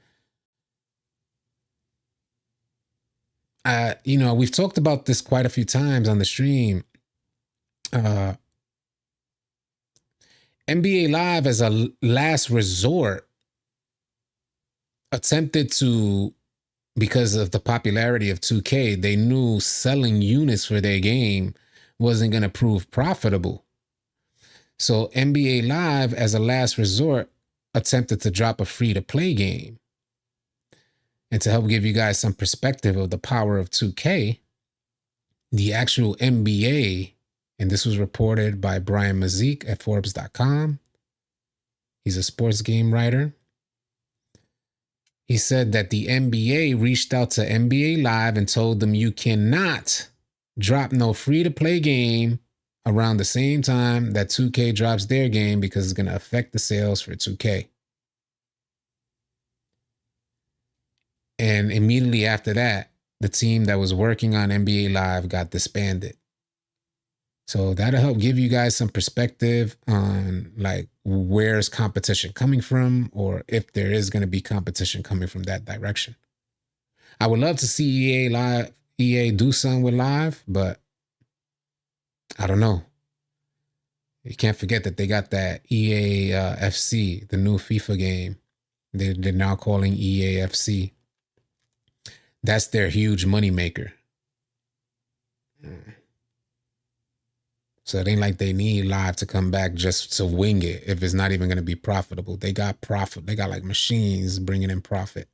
You know, we've talked about this quite a few times on the stream. NBA Live, as a last resort, attempted to, because of the popularity of 2K, they knew selling units for their game wasn't going to prove profitable. So NBA Live, as a last resort, attempted to drop a free-to-play game. And to help give you guys some perspective of the power of 2K, the actual NBA, and this was reported by Brian Mazik at Forbes.com. He's a sports game writer. He said that the NBA reached out to NBA Live and told them you cannot drop no free-to-play game around the same time that 2K drops their game, because it's going to affect the sales for 2K. And immediately after that, the team that was working on NBA Live got disbanded. So that'll help give you guys some perspective on like where's competition coming from, or if there is going to be competition coming from that direction. I would love to see EA do something with Live, but I don't know. You can't forget that they got that EA FC, the new FIFA game. They're now calling EA FC. That's their huge money maker. So it ain't like they need Live to come back just to wing it if it's not even going to be profitable. They got profit. They got like machines bringing in profit.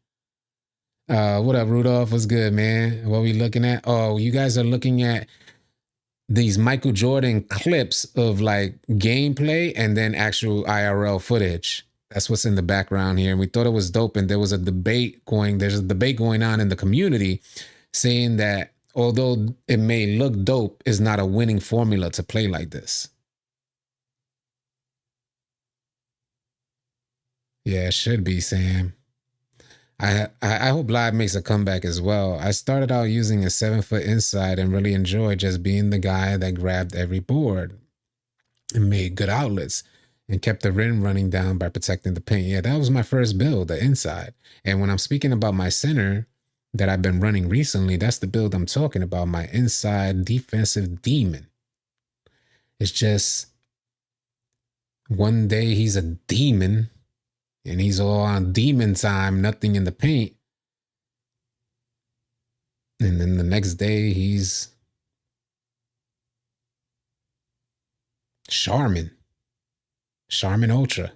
What up, Rudolph? What's good, man? What are we looking at? Oh, you guys are looking at these Michael Jordan clips of like gameplay and then actual IRL footage. That's what's in the background here. And we thought it was dope. And there's a debate going on in the community saying that although it may look dope, is not a winning formula to play like this. Yeah, it should be, Sam. I hope Live makes a comeback as well. I started out using a 7-foot inside and really enjoyed just being the guy that grabbed every board and made good outlets and kept the rim running down by protecting the paint. Yeah, that was my first build, the inside. And when I'm speaking about my center that I've been running recently, that's the build I'm talking about, my inside defensive demon. It's just one day he's a demon and he's all on demon time, nothing in the paint. And then the next day, he's Charmin Ultra.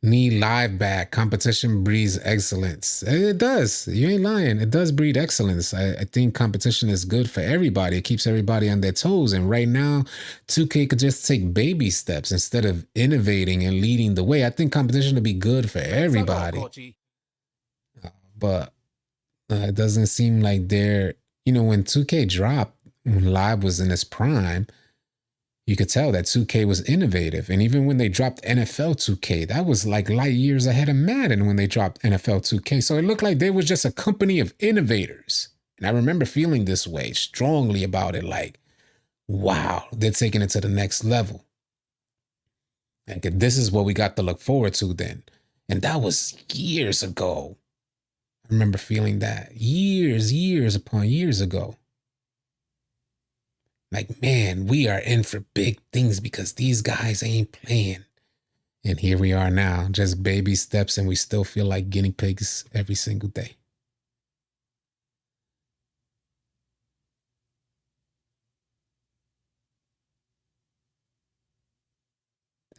Need live back. Competition breeds excellence. It does. You ain't lying. It does breed excellence. I think competition is good for everybody. It keeps everybody on their toes. And right now, 2K could just take baby steps instead of innovating and leading the way. I think competition would be good for everybody. But it doesn't seem like they're, when 2K dropped, when Live was in its prime, you could tell that 2K was innovative. And even when they dropped NFL 2K, that was like light years ahead of Madden when they dropped NFL 2K. So it looked like they was just a company of innovators. And I remember feeling this way strongly about it. Like, wow, they're taking it to the next level. And this is what we got to look forward to then. And that was years ago. I remember feeling that years upon years ago. Like, man, we are in for big things because these guys ain't playing. And here we are now, just baby steps, and we still feel like guinea pigs every single day.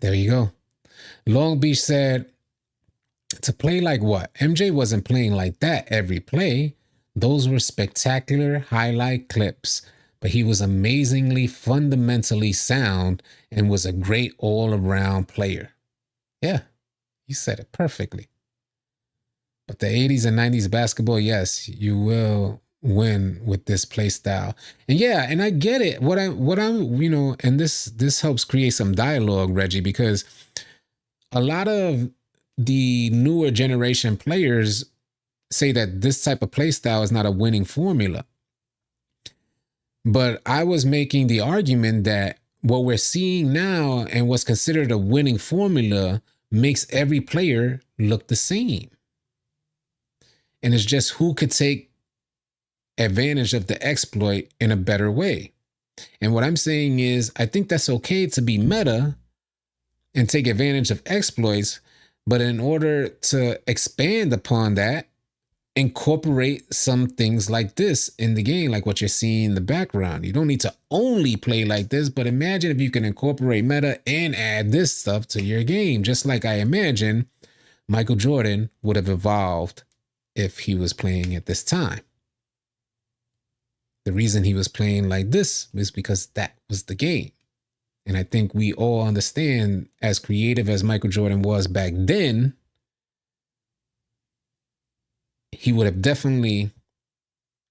There you go. Long Beach said, to play like what? MJ wasn't playing like that every play. Those were spectacular highlight clips, but he was amazingly fundamentally sound and was a great all-around player. Yeah, you said it perfectly. But the 80s and 90s basketball, yes, you will win with this play style. And yeah, and I get it. What I'm, and this helps create some dialogue, Reggie, because a lot of the newer generation players say that this type of play style is not a winning formula. But I was making the argument that what we're seeing now and what's considered a winning formula makes every player look the same. And it's just who could take advantage of the exploit in a better way. And what I'm saying is, I think that's okay to be meta and take advantage of exploits, but in order to expand upon that, incorporate some things like this in the game, like what you're seeing in the background. You don't need to only play like this, but imagine if you can incorporate meta and add this stuff to your game, just like I imagine Michael Jordan would have evolved if he was playing at this time. The reason he was playing like this was because that was the game. And I think we all understand, as creative as Michael Jordan was back then, he would have definitely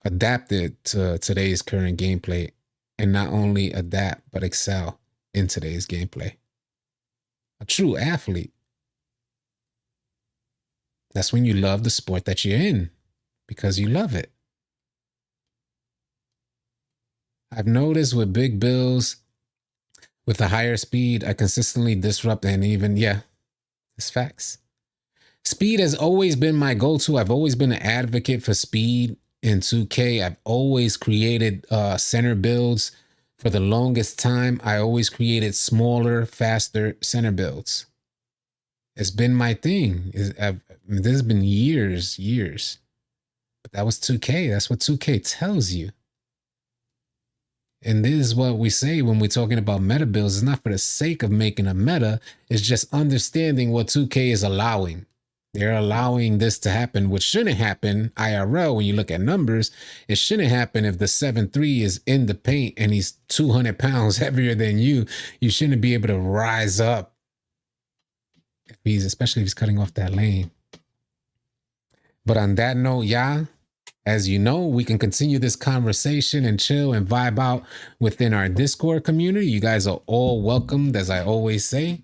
adapted to today's current gameplay, and not only adapt, but excel in today's gameplay. A true athlete. That's when you love the sport that you're in, because you love it. I've noticed with big builds, with a higher speed, I consistently disrupt and even, yeah, it's facts. Speed has always been my go-to. I've always been an advocate for speed in 2K. I've always created center builds. For the longest time, I always created smaller, faster center builds. It's been my thing. This has been years. But that was 2K. That's what 2K tells you. And this is what we say when we're talking about meta builds. It's not for the sake of making a meta. It's just understanding what 2K is allowing. They're allowing this to happen, which shouldn't happen IRL when you look at numbers. It shouldn't happen if the 7'3" is in the paint and he's 200 pounds heavier than you. You shouldn't be able to rise up, especially if he's cutting off that lane. But on that note, yeah, as you know, we can continue this conversation and chill and vibe out within our Discord community. You guys are all welcomed, as I always say.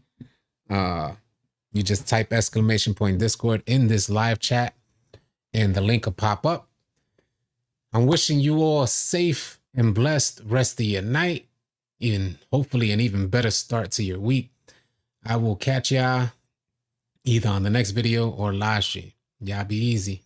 You just type !Discord in this live chat and the link will pop up. I'm wishing you all a safe and blessed rest of your night and hopefully an even better start to your week. I will catch y'all either on the next video or live stream. Y'all be easy.